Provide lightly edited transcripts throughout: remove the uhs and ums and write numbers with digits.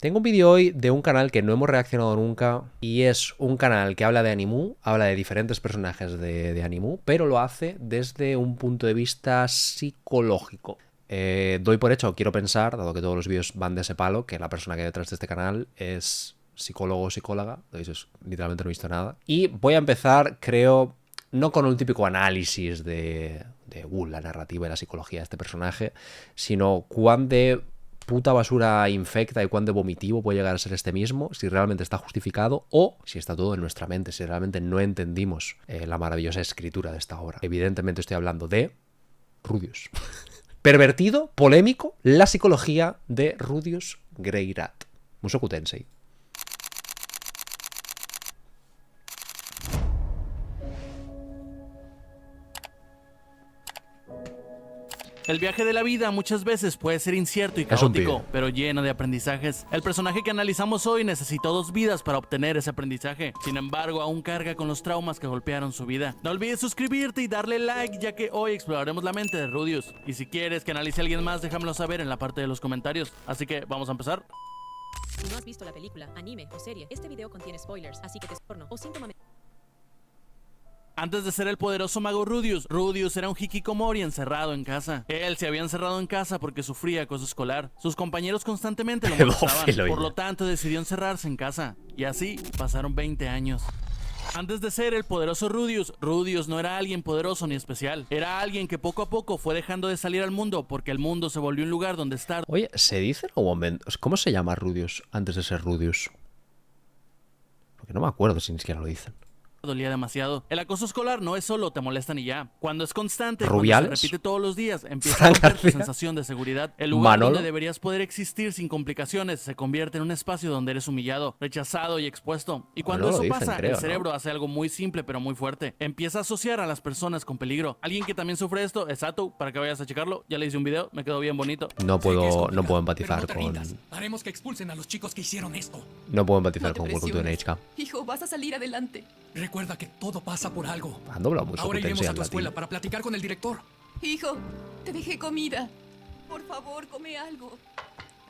Tengo un vídeo hoy de un canal que no hemos reaccionado nunca y es un canal que habla de Animu, habla de diferentes personajes de Animu, pero lo hace desde un punto de vista psicológico. Doy por hecho, quiero pensar, dado que todos los vídeos van de ese palo, que la persona que hay detrás de este canal es psicólogo o psicóloga, literalmente no he visto nada. Y voy a empezar, creo, no con un típico análisis de la narrativa y la psicología de este personaje, sino cuán de puta basura infecta y cuán de vomitivo puede llegar a ser este mismo, si realmente está justificado o si está todo en nuestra mente, si realmente no entendimos la maravillosa escritura de esta obra. Evidentemente estoy hablando de Rudius. Pervertido, polémico, la psicología de Rudius Greyrat. Mushoku Tensei. El viaje de la vida muchas veces puede ser incierto y caótico, pero lleno de aprendizajes. El personaje que analizamos hoy necesitó 2 vidas para obtener ese aprendizaje. Sin embargo, aún carga con los traumas que golpearon su vida. No olvides suscribirte y darle like, ya que hoy exploraremos la mente de Rudius. Y si quieres que analice a alguien más, déjamelo saber en la parte de los comentarios. Así que, ¿vamos a empezar? Si no has visto la película, anime o serie, este video contiene spoilers, así que te porno o síntoma. Antes de ser el poderoso mago Rudius, Rudius era un hikikomori encerrado en casa. Él se había encerrado en casa porque sufría acoso escolar. Sus compañeros constantemente lo molestaban, por lo tanto decidió encerrarse en casa. Y así pasaron 20 años. Antes de ser el poderoso Rudius, Rudius no era alguien poderoso ni especial. Era alguien que poco a poco fue dejando de salir al mundo porque el mundo se volvió un lugar donde estar. Oye, ¿se dice en algún momento cómo se llama Rudius antes de ser Rudius? Porque no me acuerdo si ni siquiera lo dicen. Dolía demasiado. El acoso escolar no es solo te molestan y ya. Cuando es constante, ¿Rubiales? cuando se repite todos los días, empieza a romper tu sensación de seguridad. El lugar donde deberías poder existir sin complicaciones se convierte en un espacio donde eres humillado, rechazado y expuesto. Y cuando eso pasa, el cerebro hace algo muy simple pero muy fuerte. Empieza a asociar a las personas con peligro. Alguien que también sufre esto es Sato, para que vayas a checarlo. Ya le hice un video, me quedó bien bonito. No puedo empatizar con... Haremos que expulsen a los chicos que hicieron esto. No puedo empatizar con Welcome to the NHK. Hijo, vas a salir adelante. Recuerda que todo pasa por algo. Han doblado mucho. Ahora iremos a tu escuela para platicar con el director. Hijo, te dejé comida. Por favor, come algo.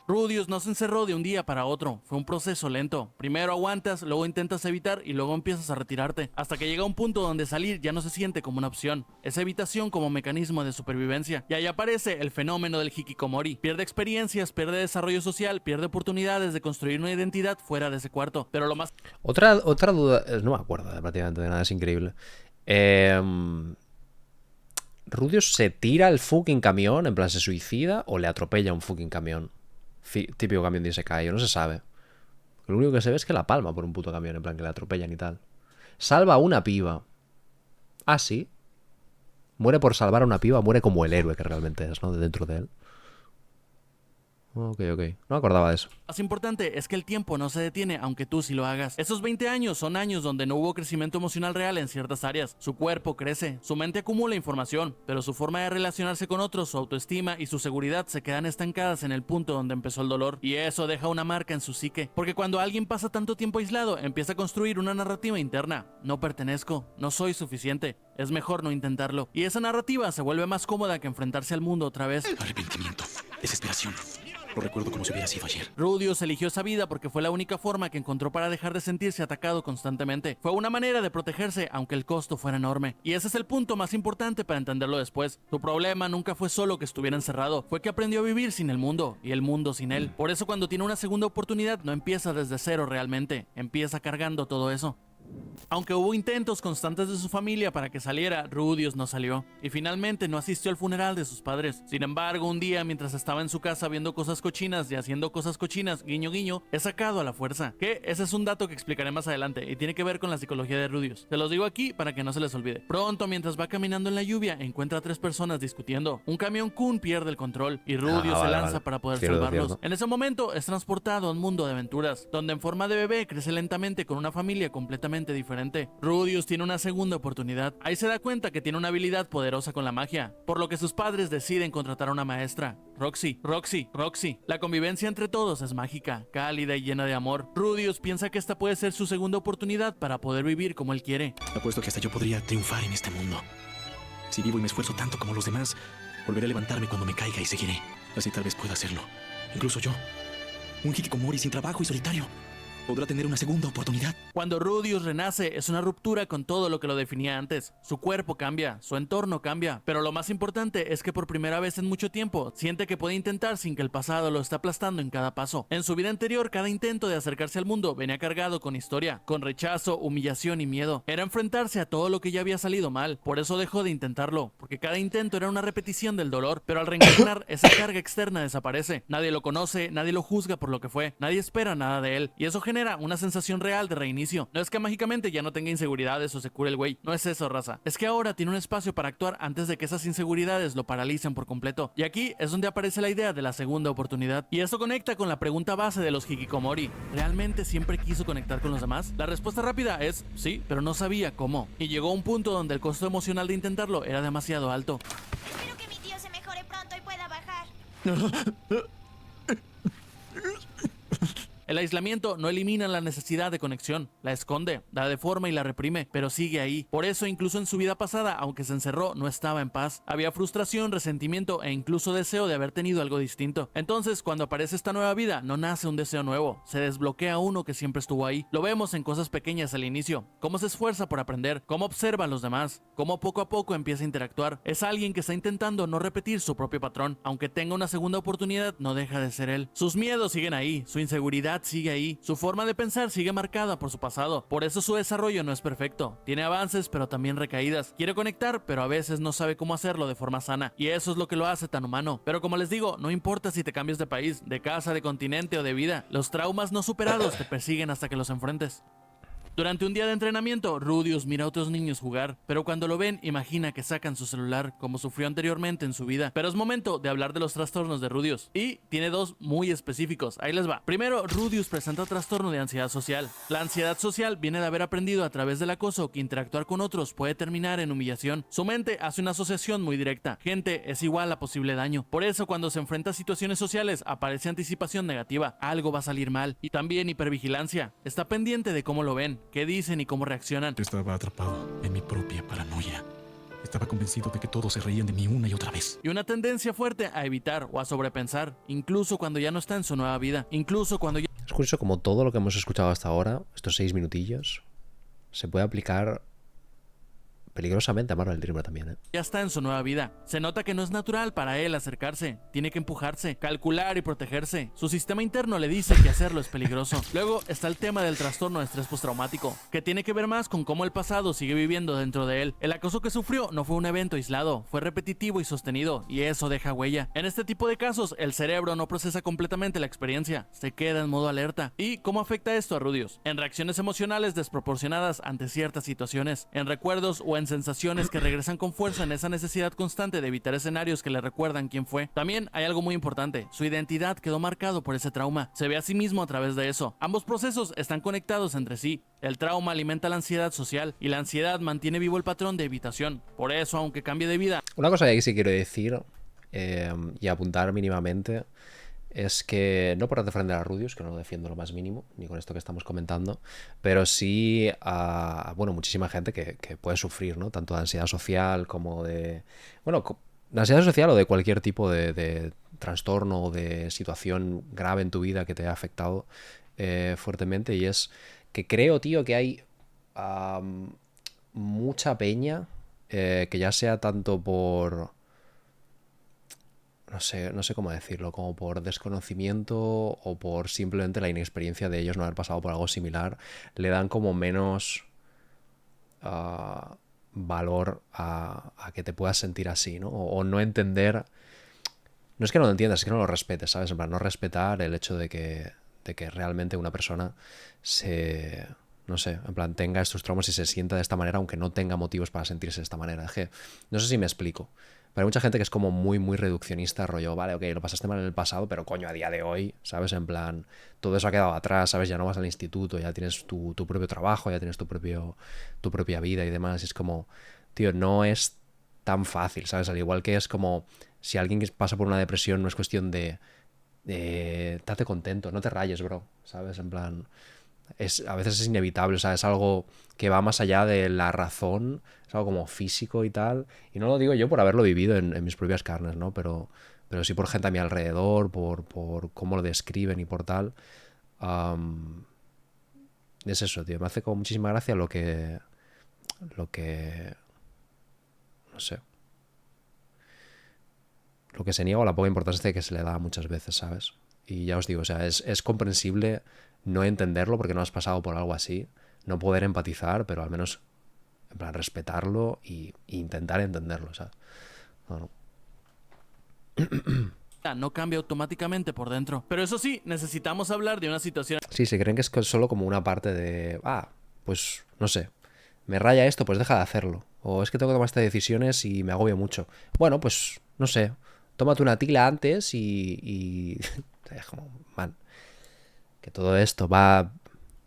Rudius no se encerró de un día para otro, fue un proceso lento. Primero aguantas, luego intentas evitar y luego empiezas a retirarte, hasta que llega un punto donde salir ya no se siente como una opción. Es evitación como mecanismo de supervivencia. Y ahí aparece el fenómeno del hikikomori. Pierde experiencias, pierde desarrollo social, pierde oportunidades de construir una identidad fuera de ese cuarto. Pero lo más... Otra duda, no me acuerdo prácticamente de nada, es increíble. ¿Rudius se tira el fucking camión, en plan se suicida, o le atropella un fucking camión? Típico camión de Isekai, no se sabe. Lo único que se ve es que la palma por un puto camión, en plan que le atropellan y tal. Salva a una piba. Ah, sí. Muere por salvar a una piba, muere como el héroe que realmente es, ¿no? De dentro de él. Ok. No me acordaba de eso. Lo más importante es que el tiempo no se detiene aunque tú sí lo hagas. Esos 20 años son años donde no hubo crecimiento emocional real en ciertas áreas. Su cuerpo crece, su mente acumula información, pero su forma de relacionarse con otros, su autoestima y su seguridad se quedan estancadas en el punto donde empezó el dolor. Y eso deja una marca en su psique. Porque cuando alguien pasa tanto tiempo aislado, empieza a construir una narrativa interna. No pertenezco, no soy suficiente, es mejor no intentarlo. Y esa narrativa se vuelve más cómoda que enfrentarse al mundo otra vez. Arrepentimiento, desesperación. Lo recuerdo como si hubiera sido ayer. Rudius eligió esa vida porque fue la única forma que encontró para dejar de sentirse atacado constantemente. Fue una manera de protegerse, aunque el costo fuera enorme. Y ese es el punto más importante para entenderlo después. Su problema nunca fue solo que estuviera encerrado, fue que aprendió a vivir sin el mundo, y el mundo sin él. Por eso cuando tiene una segunda oportunidad, no empieza desde cero realmente, empieza cargando todo eso. Aunque hubo intentos constantes de su familia para que saliera, Rudius no salió y finalmente no asistió al funeral de sus padres. Sin embargo, un día mientras estaba en su casa viendo cosas cochinas y haciendo cosas cochinas, guiño guiño, es sacado a la fuerza. Que ese es un dato que explicaré más adelante y tiene que ver con la psicología de Rudius. Se los digo aquí para que no se les olvide. Pronto, mientras va caminando en la lluvia, encuentra a 3 personas discutiendo. Un camión Kun pierde el control y Rudius se lanza para poder salvarlos. En ese momento es transportado a un mundo de aventuras, donde en forma de bebé crece lentamente con una familia completamente diferente. Rudius tiene una segunda oportunidad. Ahí se da cuenta que tiene una habilidad poderosa con la magia, por lo que sus padres deciden contratar a una maestra, Roxy. La convivencia entre todos es mágica, cálida y llena de amor. Rudius piensa que esta puede ser su segunda oportunidad para poder vivir como él quiere. Apuesto que hasta yo podría triunfar en este mundo. Si vivo y me esfuerzo tanto como los demás, volveré a levantarme cuando me caiga y seguiré. Así tal vez pueda hacerlo. Incluso yo. Un hikikomori sin trabajo y solitario podrá tener una segunda oportunidad. Cuando Rudius renace, es una ruptura con todo lo que lo definía antes. Su cuerpo cambia, su entorno cambia, pero lo más importante es que por primera vez en mucho tiempo siente que puede intentar sin que el pasado lo esté aplastando en cada paso. En su vida anterior, cada intento de acercarse al mundo venía cargado con historia, con rechazo, humillación y miedo. Era enfrentarse a todo lo que ya había salido mal, por eso dejó de intentarlo, porque cada intento era una repetición del dolor, pero al reencarnar, esa carga externa desaparece. Nadie lo conoce, nadie lo juzga por lo que fue, nadie espera nada de él, y eso genera una sensación real de reinicio. No es que mágicamente ya no tenga inseguridades o se cure el güey, no es eso, raza. Es que ahora tiene un espacio para actuar antes de que esas inseguridades lo paralicen por completo. Y aquí es donde aparece la idea de la segunda oportunidad. Y esto conecta con la pregunta base de los hikikomori. ¿Realmente siempre quiso conectar con los demás? La respuesta rápida es sí, pero no sabía cómo. Y llegó a un punto donde el costo emocional de intentarlo era demasiado alto. Espero que mi tío se mejore pronto y pueda bajar. El aislamiento no elimina la necesidad de conexión, la esconde, la deforma y la reprime, pero sigue ahí. Por eso, incluso en su vida pasada, aunque se encerró, no estaba en paz. Había frustración, resentimiento e incluso deseo de haber tenido algo distinto. Entonces, cuando aparece esta nueva vida, no nace un deseo nuevo, se desbloquea uno que siempre estuvo ahí. Lo vemos en cosas pequeñas al inicio, cómo se esfuerza por aprender, cómo observa a los demás, cómo poco a poco empieza a interactuar. Es alguien que está intentando no repetir su propio patrón. Aunque tenga una segunda oportunidad, no deja de ser él. Sus miedos siguen ahí, su inseguridad sigue ahí, su forma de pensar sigue marcada por su pasado, por eso su desarrollo no es perfecto, tiene avances pero también recaídas, quiere conectar pero a veces no sabe cómo hacerlo de forma sana, y eso es lo que lo hace tan humano. Pero como les digo, no importa si te cambias de país, de casa, de continente o de vida, los traumas no superados te persiguen hasta que los enfrentes. Durante un día de entrenamiento, Rudius mira a otros niños jugar, pero cuando lo ven, imagina que sacan su celular, como sufrió anteriormente en su vida. Pero es momento de hablar de los trastornos de Rudius, y tiene dos muy específicos. Ahí les va. Primero, Rudius presenta trastorno de ansiedad social. La ansiedad social viene de haber aprendido a través del acoso que interactuar con otros puede terminar en humillación. Su mente hace una asociación muy directa. Gente es igual a posible daño. Por eso, cuando se enfrenta a situaciones sociales, aparece anticipación negativa. Algo va a salir mal. Y también hipervigilancia. Está pendiente de cómo lo ven, qué dicen y cómo reaccionan. Estaba atrapado en mi propia paranoia. Estaba convencido de que todos se reían de mí una y otra vez. Y una tendencia fuerte a evitar o a sobrepensar, incluso cuando ya no está en su nueva vida, incluso cuando ya... Es curioso como todo lo que hemos escuchado hasta ahora, estos 6 minutillos, se puede aplicar peligrosamente a Marvel Dreamer también, ¿eh? Ya está en su nueva vida. Se nota que no es natural para él acercarse. Tiene que empujarse, calcular y protegerse. Su sistema interno le dice que hacerlo es peligroso. Luego está el tema del trastorno de estrés postraumático, que tiene que ver más con cómo el pasado sigue viviendo dentro de él. El acoso que sufrió no fue un evento aislado, fue repetitivo y sostenido, y eso deja huella. En este tipo de casos, el cerebro no procesa completamente la experiencia, se queda en modo alerta. ¿Y cómo afecta esto a Rudius? En reacciones emocionales desproporcionadas ante ciertas situaciones, en recuerdos o en sensaciones que regresan con fuerza en esa necesidad constante de evitar escenarios que le recuerdan quién fue. También hay algo muy importante, su identidad quedó marcado por ese trauma, se ve a sí mismo a través de eso. Ambos procesos están conectados entre sí. El trauma alimenta la ansiedad social y la ansiedad mantiene vivo el patrón de evitación. Por eso, aunque cambie de vida... Una cosa que aquí sí quiero decir y apuntar mínimamente es que, no por defender a Rudius, que no lo defiendo lo más mínimo, ni con esto que estamos comentando, pero sí a, bueno, muchísima gente que puede sufrir, ¿no? Tanto de ansiedad social como de... Bueno, de ansiedad social o de cualquier tipo de trastorno o de situación grave en tu vida que te haya afectado fuertemente. Y es que creo, tío, que hay mucha peña que ya sea tanto por... No sé cómo decirlo, como por desconocimiento o por simplemente la inexperiencia de ellos no haber pasado por algo similar, le dan como menos valor a que te puedas sentir así, ¿no? O no entender... No es que no lo entiendas, es que no lo respetes, ¿sabes? En plan, no respetar el hecho de que realmente una persona se... No sé, en plan, tenga estos traumas y se sienta de esta manera, aunque no tenga motivos para sentirse de esta manera. Es que, no sé si me explico. Pero hay mucha gente que es como muy, muy reduccionista, rollo, vale, ok, lo pasaste mal en el pasado, pero coño, a día de hoy, ¿sabes? En plan, todo eso ha quedado atrás, ¿sabes? Ya no vas al instituto, ya tienes tu propio trabajo, ya tienes tu propia vida y demás. Y es como, tío, no es tan fácil, ¿sabes? Al igual que es como, si alguien pasa por una depresión, no es cuestión de date contento, no te rayes, bro, ¿sabes? En plan... a veces es inevitable, o sea, es algo que va más allá de la razón, es algo como físico y tal, y no lo digo yo por haberlo vivido en mis propias carnes, ¿no? Pero pero sí por gente a mi alrededor, por cómo lo describen y por tal. Es eso, tío. Me hace como muchísima gracia lo que... No sé. Lo que se niega o la poca importancia que se le da muchas veces, ¿sabes? Y ya os digo, o sea, es comprensible no entenderlo porque no has pasado por algo así, no poder empatizar, pero al menos, en plan, respetarlo e intentar entenderlo, ¿sabes? Bueno. No cambia automáticamente por dentro. Pero eso sí, necesitamos hablar de una situación Sí, se creen que es solo como una parte de... pues, no sé, me raya esto, pues deja de hacerlo. O es que tengo que tomar estas decisiones y me agobio mucho. Bueno, pues, no sé, tómate una tila antes y es como, man, que todo esto va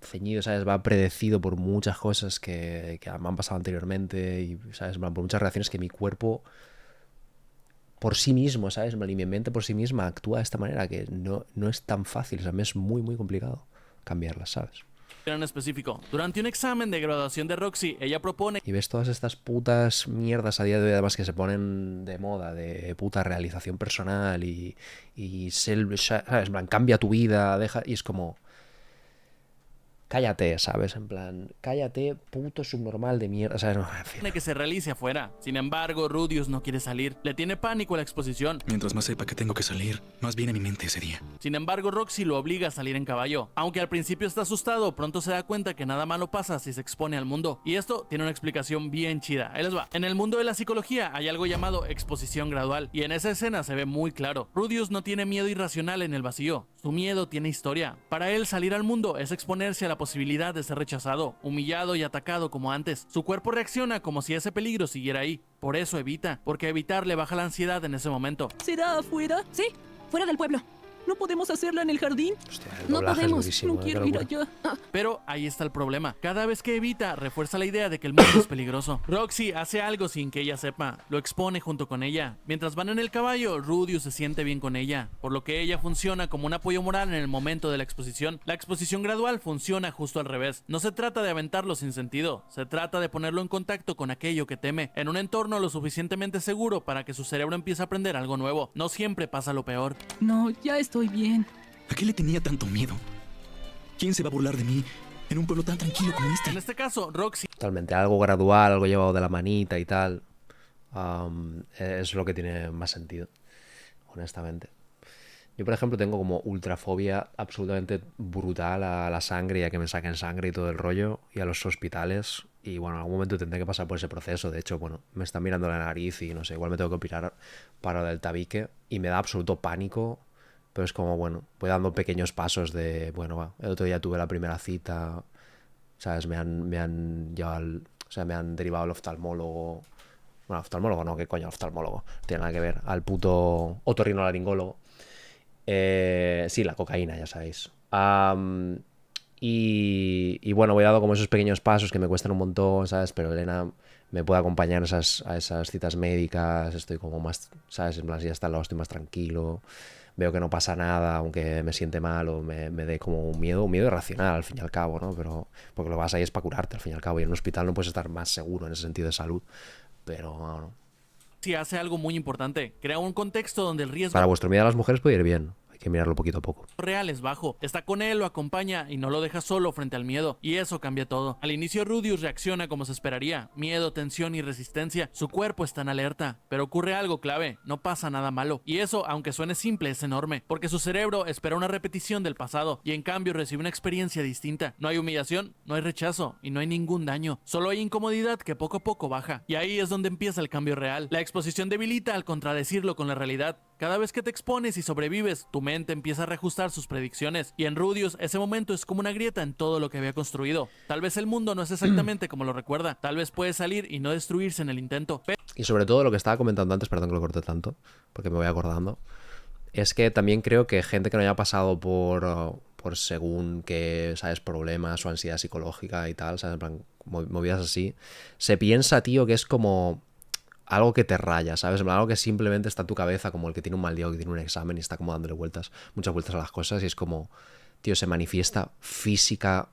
ceñido, ¿sabes? Va predecido por muchas cosas que me han pasado anteriormente y, ¿sabes? Por muchas reacciones que mi cuerpo por sí mismo, ¿sabes? Y mi mente por sí misma actúa de esta manera que no es tan fácil, o sea, me es muy, muy complicado cambiarlas, ¿sabes? en específico. Durante un examen de graduación de Roxy, ella propone Y ves todas estas putas mierdas a día de hoy, además que se ponen de moda, de puta realización personal y ¿sabes? En plan, cambia tu vida, deja... Y es como... Cállate, ¿sabes? En plan, cállate, puto subnormal de mierda. O sea, no, en fin. que se realice afuera. Sin embargo, Rudius no quiere salir. Le tiene pánico a la exposición. Mientras más sepa que tengo que salir, más viene a mi mente ese día. Sin embargo, Roxy lo obliga a salir en caballo. Aunque al principio está asustado, pronto se da cuenta que nada malo pasa si se expone al mundo. Y esto tiene una explicación bien chida. Ahí les va. En el mundo de la psicología hay algo llamado exposición gradual. Y en esa escena se ve muy claro. Rudius no tiene miedo irracional en el vacío. Su miedo tiene historia. Para él, salir al mundo es exponerse a la posibilidad de ser rechazado, humillado y atacado como antes. Su cuerpo reacciona como si ese peligro siguiera ahí. Por eso evita, porque evitar le baja la ansiedad en ese momento. ¿Será afuera? Sí, fuera del pueblo. ¿No podemos hacerla en el jardín? Hostia, el No doblaje es podemos, durísimo, no qué quiero ir locura. allá. Ah, Pero ahí está el problema. Cada vez que evita, refuerza la idea de que el mundo es peligroso. Roxy hace algo sin que ella sepa. Lo expone junto con ella. Mientras van en el caballo, Rudius se siente bien con ella, por lo que ella funciona como un apoyo moral en el momento de la exposición. La exposición gradual funciona justo al revés. No se trata de aventarlo sin sentido. Se trata de ponerlo en contacto con aquello que teme, en un entorno lo suficientemente seguro para que su cerebro empiece a aprender algo nuevo. No siempre pasa lo peor. no, ya estoy bien. ¿A qué le tenía tanto miedo? ¿Quién se va a burlar de mí en un pueblo tan tranquilo como este? En este caso, Roxy Totalmente, algo gradual, algo llevado de la manita y tal. Es lo que tiene más sentido, honestamente. Yo, por ejemplo, tengo como ultrafobia absolutamente brutal a la sangre y a que me saquen sangre y todo el rollo y a los hospitales. Y bueno, en algún momento tendré que pasar por ese proceso. De hecho, bueno, me están mirando la nariz y no sé, igual me tengo que operar para lo del tabique y me da absoluto pánico. Pero es como, bueno, voy dando pequeños pasos de, bueno, va, el otro día tuve la primera cita, ¿sabes? Me han llevado o sea, me han derivado al oftalmólogo. Bueno, oftalmólogo no, ¿qué coño oftalmólogo? No tiene nada que ver. Al puto otorrinolaringólogo. Sí, la cocaína, ya sabéis. Y bueno, voy dando como esos pequeños pasos que me cuestan un montón, ¿sabes? Pero Elena me puede acompañar a esas citas médicas, estoy como más, ¿sabes? En plan, si ya está al lado, estoy más tranquilo, veo que no pasa nada, aunque me siente mal o me dé como un miedo irracional al fin y al cabo, ¿no? Pero porque lo vas ahí es para curarte al fin y al cabo, y en un hospital no puedes estar más seguro en ese sentido de salud, pero bueno. hace algo muy importante. Crea un contexto donde el riesgo Para vuestro miedo a las mujeres puede ir bien, hay que mirarlo poquito a poco. real es bajo. Está con él, lo acompaña y no lo deja solo frente al miedo. Y eso cambia todo. Al inicio Rudius reacciona como se esperaría. Miedo, tensión y resistencia. Su cuerpo está en alerta. Pero ocurre algo clave. No pasa nada malo. Y eso, aunque suene simple, es enorme. Porque su cerebro espera una repetición del pasado. Y en cambio recibe una experiencia distinta. No hay humillación, no hay rechazo y no hay ningún daño. Solo hay incomodidad que poco a poco baja. Y ahí es donde empieza el cambio real. La exposición debilita al contradecirlo con la realidad. Cada vez que te expones y sobrevives, tu mente empieza a reajustar sus predicciones. Y en Rudius, ese momento es como una grieta en todo lo que había construido. Tal vez el mundo no es exactamente como lo recuerda. Tal vez puede salir y no destruirse en el intento. Y sobre todo lo que estaba comentando antes, perdón que lo corté tanto, porque me voy acordando, es que también creo que gente que no haya pasado por según qué, ¿sabes? Problemas o ansiedad psicológica y tal, ¿sabes? En plan, movidas así, se piensa, tío, que es como algo que te raya, ¿sabes? En plan, algo que simplemente está en tu cabeza, como el que tiene un mal día o que tiene un examen y está como dándole muchas vueltas a las cosas, y es como, tío, se manifiesta física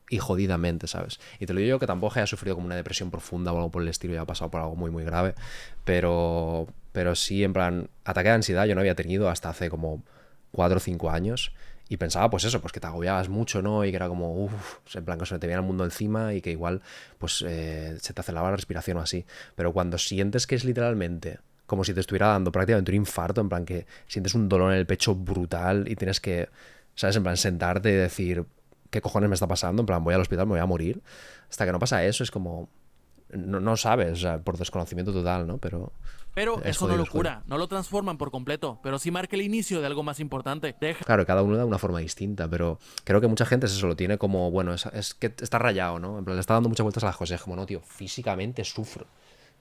y jodidamente, ¿sabes? Y te lo digo yo, que tampoco haya sufrido como una depresión profunda o algo por el estilo, ya ha pasado por algo muy, muy grave, pero pero sí, en plan, ataque de ansiedad yo no había tenido hasta hace como 4 o 5 años. Y pensaba, pues eso, pues que te agobiabas mucho, ¿no? Y que era como, uff, en plan, que se te viene el mundo encima y que igual, pues, se te aceleraba la respiración o así. Pero cuando sientes que es literalmente como si te estuviera dando prácticamente un infarto, en plan, que sientes un dolor en el pecho brutal y tienes que, ¿sabes? En plan, sentarte y decir, ¿qué cojones me está pasando? En plan, voy al hospital, me voy a morir. Hasta que no pasa eso, es como, no sabes, o sea, por desconocimiento total, ¿no? Pero es eso no jodido, lo es jodido. cura, no lo transforman por completo, pero sí marca el inicio de algo más importante. Deja Claro, cada uno da una forma distinta, pero creo que mucha gente eso lo tiene como, bueno, es que está rayado, ¿no? En plan, le está dando muchas vueltas a las cosas. Es como, no, tío, físicamente sufro.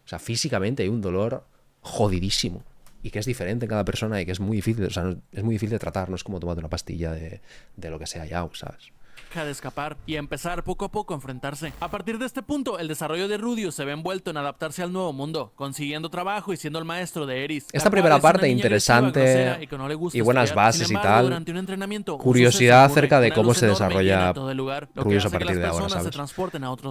O sea, físicamente hay un dolor jodidísimo. Y que es diferente en cada persona y que es muy difícil, o sea, es muy difícil de tratar, no es como tomarte una pastilla de lo que sea ya, ¿sabes? de escapar y empezar poco a poco a enfrentarse. A partir de este punto, el desarrollo de Rudius se ve envuelto en adaptarse al nuevo mundo, consiguiendo trabajo y siendo el maestro de Eris. Esta primera parte interesante y buenas bases y tal. Curiosidad acerca de cómo se desarrolla Rudius a partir de ahora, ¿sabes?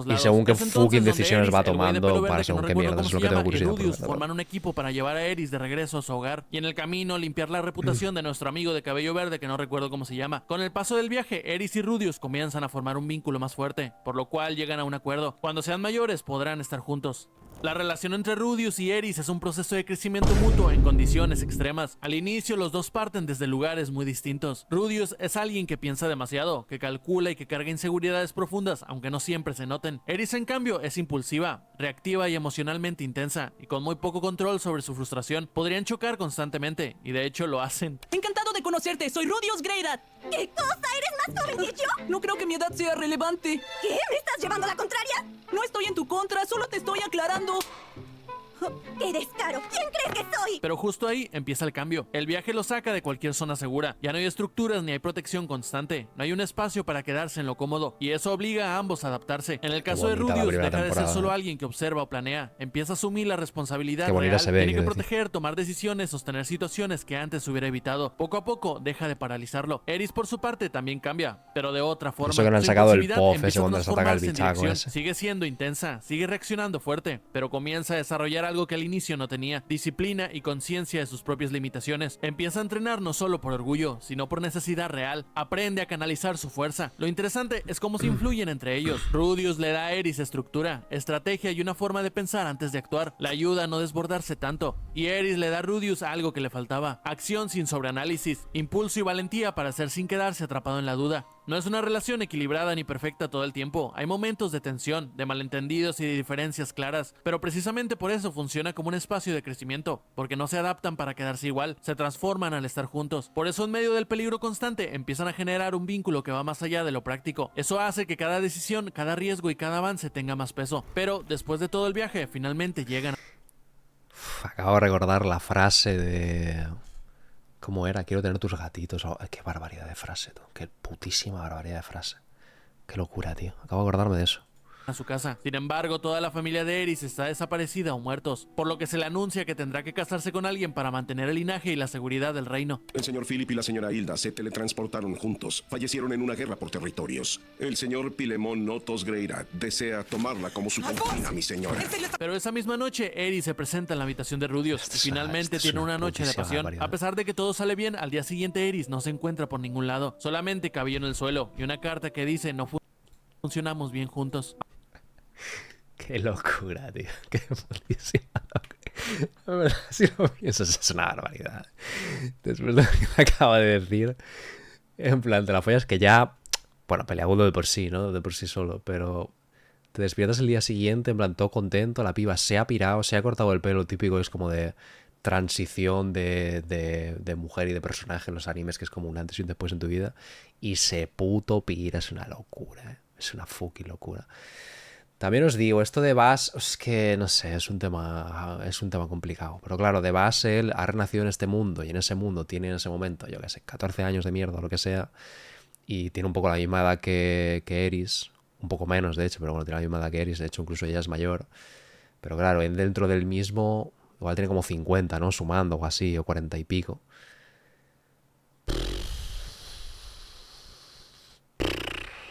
Y según qué fucking decisiones va tomando para según qué mierda, es lo que tengo curiosidad por ver, forman un equipo para llevar a Eris de regreso a su hogar y en el camino limpiar la reputación de nuestro amigo de cabello verde que no recuerdo cómo se llama. Con el paso del viaje, Eris y Rudius comienzan a formar un vínculo más fuerte, por lo cual llegan a un acuerdo. Cuando sean mayores podrán estar juntos. La relación entre Rudius y Eris es un proceso de crecimiento mutuo en condiciones extremas. Al inicio los dos parten desde lugares muy distintos. Rudius es alguien que piensa demasiado, que calcula y que carga inseguridades profundas, aunque no siempre se noten. Eris en cambio es impulsiva, reactiva y emocionalmente intensa, y con muy poco control sobre su frustración. Podrían chocar constantemente, y de hecho lo hacen. Encantado de conocerte, soy Rudius Greyrat. ¿Qué cosa? ¿Eres más joven que yo? No creo que mi edad sea relevante. ¿Qué? ¿Me estás llevando la contraria? No estoy en tu contra, solo te estoy aclarando. ¡Qué descaro! ¿Quién crees que soy? Pero justo ahí empieza el cambio. El viaje lo saca de cualquier zona segura. Ya no hay estructuras ni hay protección constante. No hay un espacio para quedarse en lo cómodo. Y eso obliga a ambos a adaptarse. En el caso de Rudius, deja de ser solo alguien que observa o planea. Empieza a asumir la responsabilidad real. Tiene que proteger, tomar decisiones, sostener situaciones que antes hubiera evitado. Poco a poco deja de paralizarlo. Eris por su parte también cambia, pero de otra forma. Eso que no han sacado el POF ese cuando les ataca el bichaco ese. Sigue siendo intensa, sigue reaccionando fuerte, pero comienza a desarrollar algo que al inicio no tenía: disciplina y conciencia de sus propias limitaciones. Empieza a entrenar no solo por orgullo, sino por necesidad real. Aprende a canalizar su fuerza. Lo interesante es cómo se influyen entre ellos. Rudius le da a Eris estructura, estrategia y una forma de pensar antes de actuar. Le ayuda a no desbordarse tanto. Y Eris le da a Rudius algo que le faltaba: acción sin sobreanálisis, impulso y valentía para hacer sin quedarse atrapado en la duda. No es una relación equilibrada ni perfecta todo el tiempo. Hay momentos de tensión, de malentendidos y de diferencias claras, pero precisamente por eso funciona como un espacio de crecimiento, porque no se adaptan para quedarse igual, se transforman al estar juntos. Por eso en medio del peligro constante empiezan a generar un vínculo que va más allá de lo práctico. Eso hace que cada decisión, cada riesgo y cada avance tenga más peso. Pero después de todo el viaje, finalmente llegan. Acabo de recordar la frase de... ¿Cómo era? Quiero tener tus gatitos. Oh, qué barbaridad de frase, tú. Qué putísima barbaridad de frase. Qué locura, tío. Acabo de acordarme de eso. A su casa. Sin embargo, toda la familia de Eris está desaparecida o muertos, por lo que se le anuncia que tendrá que casarse con alguien para mantener el linaje y la seguridad del reino. El señor Philip y la señora Hilda se teletransportaron juntos. Fallecieron en una guerra por territorios. El señor Pilemón Notos Greyrat desea tomarla como su concubina, mi señora. Pero esa misma noche, Eris se presenta en la habitación de Rudius y finalmente tiene una noche de pasión. A pesar de que todo sale bien, al día siguiente Eris no se encuentra por ningún lado. Solamente cabello en el suelo y una carta que dice: no funcionamos bien juntos. Qué locura, tío. Qué putísima locura. Si lo piensas, es una barbaridad. Después de lo que acaba de decir, en plan, te la follas que ya... Bueno, peleagudo de por sí, ¿no? De por sí solo, pero... Te despiertas el día siguiente, en plan, todo contento, la piba se ha pirado, se ha cortado el pelo, típico es como de transición de mujer y de personaje en los animes, que es como un antes y un después en tu vida, y se puto pira, es una locura, ¿eh? Es una fucking locura. También os digo, esto de Bass, es que, no sé, es un tema complicado. Pero claro, de Bass él ha renacido en este mundo, y en ese mundo tiene en ese momento, yo qué sé, 14 años de mierda o lo que sea, y tiene un poco la misma edad que Eris, un poco menos de hecho, pero bueno, tiene la misma edad que Eris, de hecho incluso ella es mayor. Pero claro, dentro del mismo, igual tiene como 50, ¿no? Sumando o así, o 40 y pico.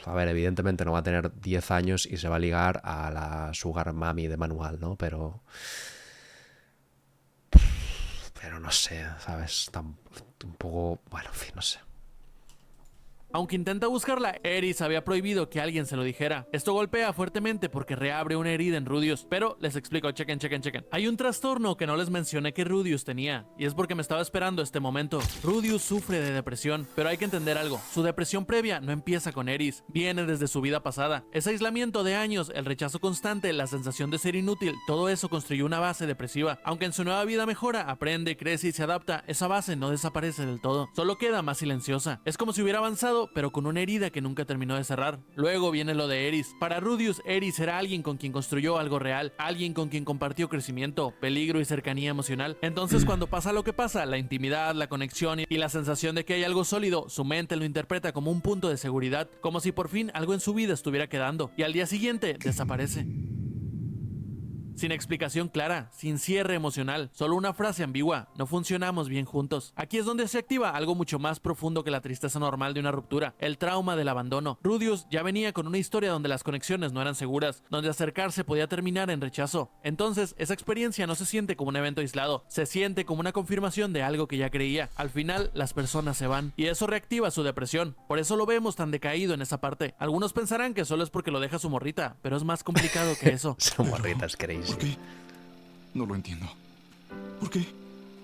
A ver, evidentemente no va a tener 10 años y se va a ligar a la sugar mami de manual, ¿no? Pero... Pero no sé, ¿sabes? Un poco... Bueno, en fin, no sé. Aunque intenta buscarla, Eris había prohibido que alguien se lo dijera. Esto golpea fuertemente porque reabre una herida en Rudius. Pero les explico, chequen. Hay un trastorno que no les mencioné que Rudius tenía, y es porque me estaba esperando este momento. Rudius sufre de depresión, pero hay que entender algo. Su depresión previa no empieza con Eris, viene desde su vida pasada. Ese aislamiento de años, el rechazo constante, la sensación de ser inútil, todo eso construyó una base depresiva. Aunque en su nueva vida mejora, aprende, crece y se adapta, esa base no desaparece del todo, solo queda más silenciosa. Es como si hubiera avanzado, pero con una herida que nunca terminó de cerrar. Luego viene lo de Eris. Para Rudius, Eris era alguien con quien construyó algo real, alguien con quien compartió crecimiento, peligro y cercanía emocional. Entonces cuando pasa lo que pasa, la intimidad, la conexión y la sensación de que hay algo sólido, su mente lo interpreta como un punto de seguridad, como si por fin algo en su vida estuviera quedando, y al día siguiente desaparece. Sin explicación clara, sin cierre emocional, solo una frase ambigua: no funcionamos bien juntos. Aquí es donde se activa algo mucho más profundo que la tristeza normal de una ruptura, el trauma del abandono. Rudius ya venía con una historia donde las conexiones no eran seguras, donde acercarse podía terminar en rechazo. Entonces, esa experiencia no se siente como un evento aislado, se siente como una confirmación de algo que ya creía. Al final, las personas se van, y eso reactiva su depresión. Por eso lo vemos tan decaído en esa parte. Algunos pensarán que solo es porque lo deja su morrita, pero es más complicado que eso. Son morritas, queréis. ¿Por qué? No lo entiendo. ¿Por qué?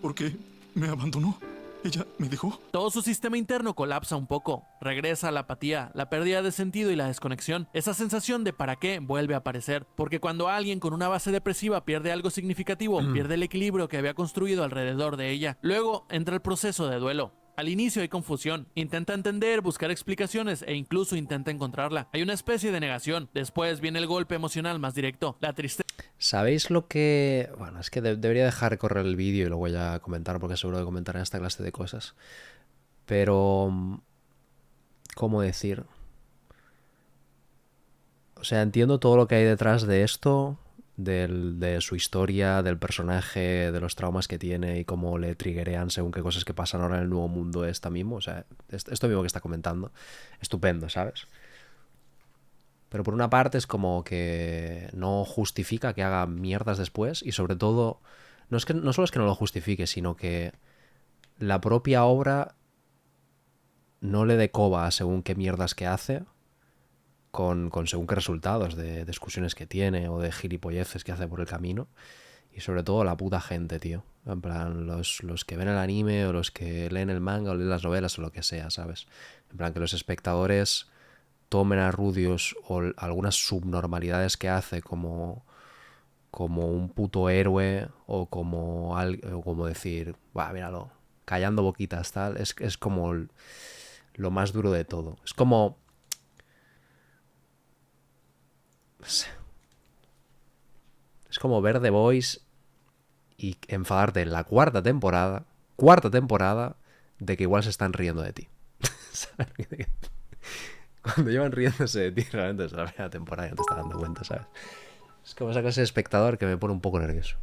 ¿Por qué me abandonó? ¿Ella me dejó? Todo su sistema interno colapsa un poco. Regresa la apatía, la pérdida de sentido y la desconexión. Esa sensación de para qué vuelve a aparecer. Porque cuando alguien con una base depresiva pierde algo significativo, pierde el equilibrio que había construido alrededor de ella. Luego entra el proceso de duelo. Al inicio hay confusión, intenta entender, buscar explicaciones e incluso intenta encontrarla. Hay una especie de negación. Después viene el golpe emocional más directo, la tristeza. ¿Sabéis lo que...? Bueno, es que debería dejar correr el vídeo y lo voy a comentar porque seguro que comentarán esta clase de cosas. Pero... ¿cómo decir? O sea, entiendo todo lo que hay detrás de esto, de su historia, del personaje, de los traumas que tiene y cómo le triggerean según qué cosas que pasan ahora en el nuevo mundo esta mismo. O sea, esto mismo que está comentando. Estupendo, ¿sabes? Pero por una parte es como que no justifica que haga mierdas después y sobre todo, no solo es que no lo justifique, sino que la propia obra no le dé coba a según qué mierdas que hace con según qué resultados de discusiones que tiene o de gilipolleces que hace por el camino. Y sobre todo la puta gente, tío. En plan, los que ven el anime o los que leen el manga o leen las novelas o lo que sea, ¿sabes? En plan, que los espectadores tomen a Rudius o algunas subnormalidades que hace como un puto héroe o como decir, va, míralo, callando boquitas, tal. Es como lo más duro de todo. Es como... no sé. Es como ver The Voice y enfadarte en la cuarta temporada de que igual se están riendo de ti. ¿Sabes? Cuando llevan riéndose de ti realmente es la primera temporada y no te estás dando cuenta, ¿sabes? Es como esa clase de espectador que me pone un poco nervioso.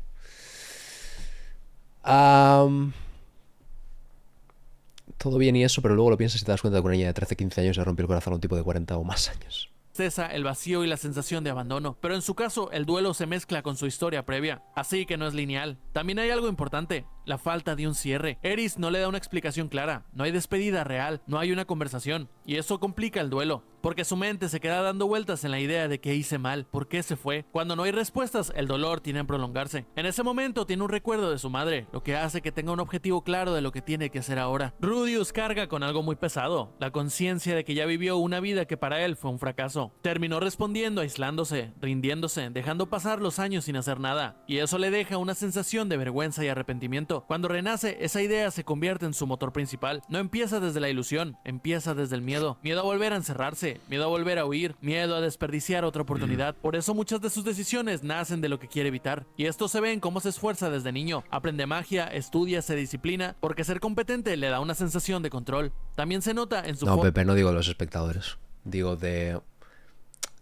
Todo bien y eso, pero luego lo piensas y te das cuenta de que una niña de 13, 15 años le rompió el corazón a un tipo de 40 o más años. El vacío y la sensación de abandono, pero en su caso el duelo se mezcla con su historia previa, así que no es lineal. También hay algo importante, la falta de un cierre. Eris no le da una explicación clara, no hay despedida real, no hay una conversación, y eso complica el duelo, porque su mente se queda dando vueltas en la idea de que hice mal, por qué se fue. Cuando no hay respuestas, el dolor tiene que prolongarse. En ese momento tiene un recuerdo de su madre, lo que hace que tenga un objetivo claro de lo que tiene que hacer ahora. Rudius carga con algo muy pesado, la conciencia de que ya vivió una vida que para él fue un fracaso. Terminó respondiendo aislándose, rindiéndose, dejando pasar los años sin hacer nada, y eso le deja una sensación de vergüenza y arrepentimiento. Cuando renace, esa idea se convierte en su motor principal. No empieza desde la ilusión, empieza desde el miedo. Miedo a volver a encerrarse, miedo a volver a huir, miedo a desperdiciar otra oportunidad. Por eso muchas de sus decisiones nacen de lo que quiere evitar. Y esto se ve en cómo se esfuerza desde niño. Aprende magia, estudia, se disciplina, porque ser competente le da una sensación de control. También se nota en su... No, Pepe, no digo de los espectadores. Digo de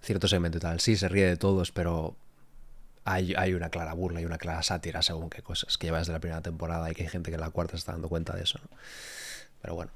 cierto segmento y tal. Sí, se ríe de todos, pero hay una clara burla y una clara sátira según qué cosas que lleva desde la primera temporada y que hay gente que en la cuarta se está dando cuenta de eso, ¿no? Pero bueno.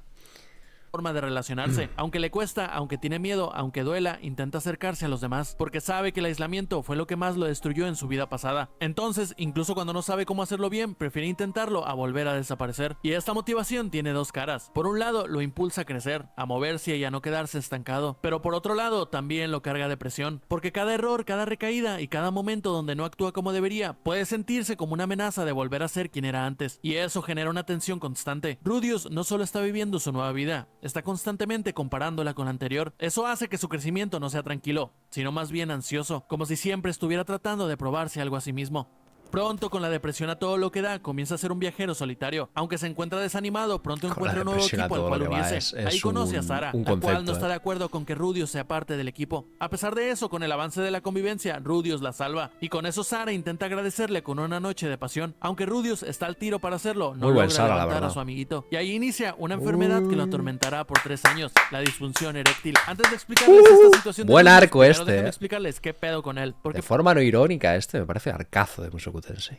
forma de relacionarse. Aunque le cuesta, aunque tiene miedo, aunque duela, intenta acercarse a los demás, porque sabe que el aislamiento fue lo que más lo destruyó en su vida pasada. Entonces, incluso cuando no sabe cómo hacerlo bien, prefiere intentarlo a volver a desaparecer. Y esta motivación tiene dos caras. Por un lado, lo impulsa a crecer, a moverse y a no quedarse estancado. Pero por otro lado, también lo carga de presión, porque cada error, cada recaída y cada momento donde no actúa como debería, puede sentirse como una amenaza de volver a ser quien era antes. Y eso genera una tensión constante. Rudius no solo está viviendo su nueva vida, está constantemente comparándola con la anterior. Eso hace que su crecimiento no sea tranquilo, sino más bien ansioso, como si siempre estuviera tratando de probarse algo a sí mismo. Pronto, con la depresión a todo lo que da, comienza a ser un viajero solitario. Aunque se encuentra desanimado, pronto encuentra un nuevo equipo al cual unirse. Ahí conoce a Sara, la cual no está de acuerdo con que Rudius sea parte del equipo. A pesar de eso, con el avance de la convivencia, Rudius la salva. Y con eso Sara intenta agradecerle con una noche de pasión. Aunque Rudius está al tiro para hacerlo, no logra levantar a su amiguito. Y ahí inicia una enfermedad que lo atormentará por 3 años, la disfunción eréctil. Antes de explicarles esta situación de buen Rudius, arco déjenme este, explicarles qué pedo con él. Porque de forma no irónica, me parece arcazo de Mushoku Tensei.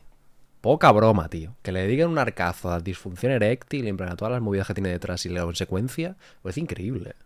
Poca broma, tío. Que le digan un arcazo a disfunción eréctil y en plan a todas las movidas que tiene detrás y la consecuencia, pues es increíble.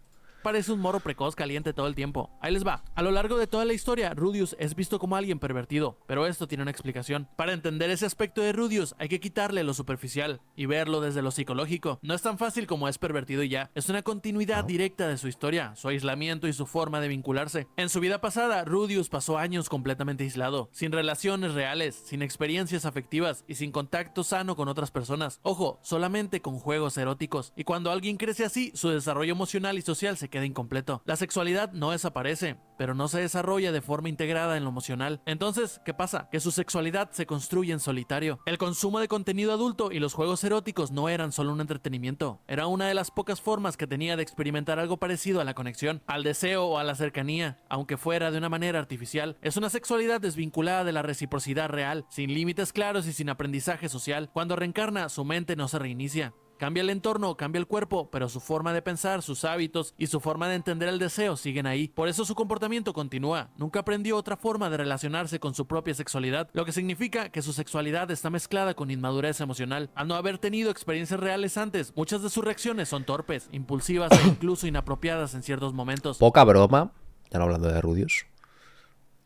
parece un moro precoz caliente todo el tiempo. Ahí les va. A lo largo de toda la historia, Rudius es visto como alguien pervertido, pero esto tiene una explicación. Para entender ese aspecto de Rudius hay que quitarle lo superficial y verlo desde lo psicológico. No es tan fácil como es pervertido y ya. Es una continuidad directa de su historia, su aislamiento y su forma de vincularse. En su vida pasada, Rudius pasó años completamente aislado, sin relaciones reales, sin experiencias afectivas y sin contacto sano con otras personas. Ojo, solamente con juegos eróticos. Y cuando alguien crece así, su desarrollo emocional y social se queda incompleto. La sexualidad no desaparece, pero no se desarrolla de forma integrada en lo emocional. Entonces, ¿qué pasa? Que su sexualidad se construye en solitario. El consumo de contenido adulto y los juegos eróticos no eran solo un entretenimiento, era una de las pocas formas que tenía de experimentar algo parecido a la conexión, al deseo o a la cercanía, aunque fuera de una manera artificial. Es una sexualidad desvinculada de la reciprocidad real, sin límites claros y sin aprendizaje social. Cuando reencarna, su mente no se reinicia. Cambia el entorno, cambia el cuerpo, pero su forma de pensar, sus hábitos y su forma de entender el deseo siguen ahí. Por eso su comportamiento continúa. Nunca aprendió otra forma de relacionarse con su propia sexualidad, lo que significa que su sexualidad está mezclada con inmadurez emocional. Al no haber tenido experiencias reales antes, muchas de sus reacciones son torpes, impulsivas e incluso inapropiadas en ciertos momentos. Poca broma, ya no hablando de Rudius,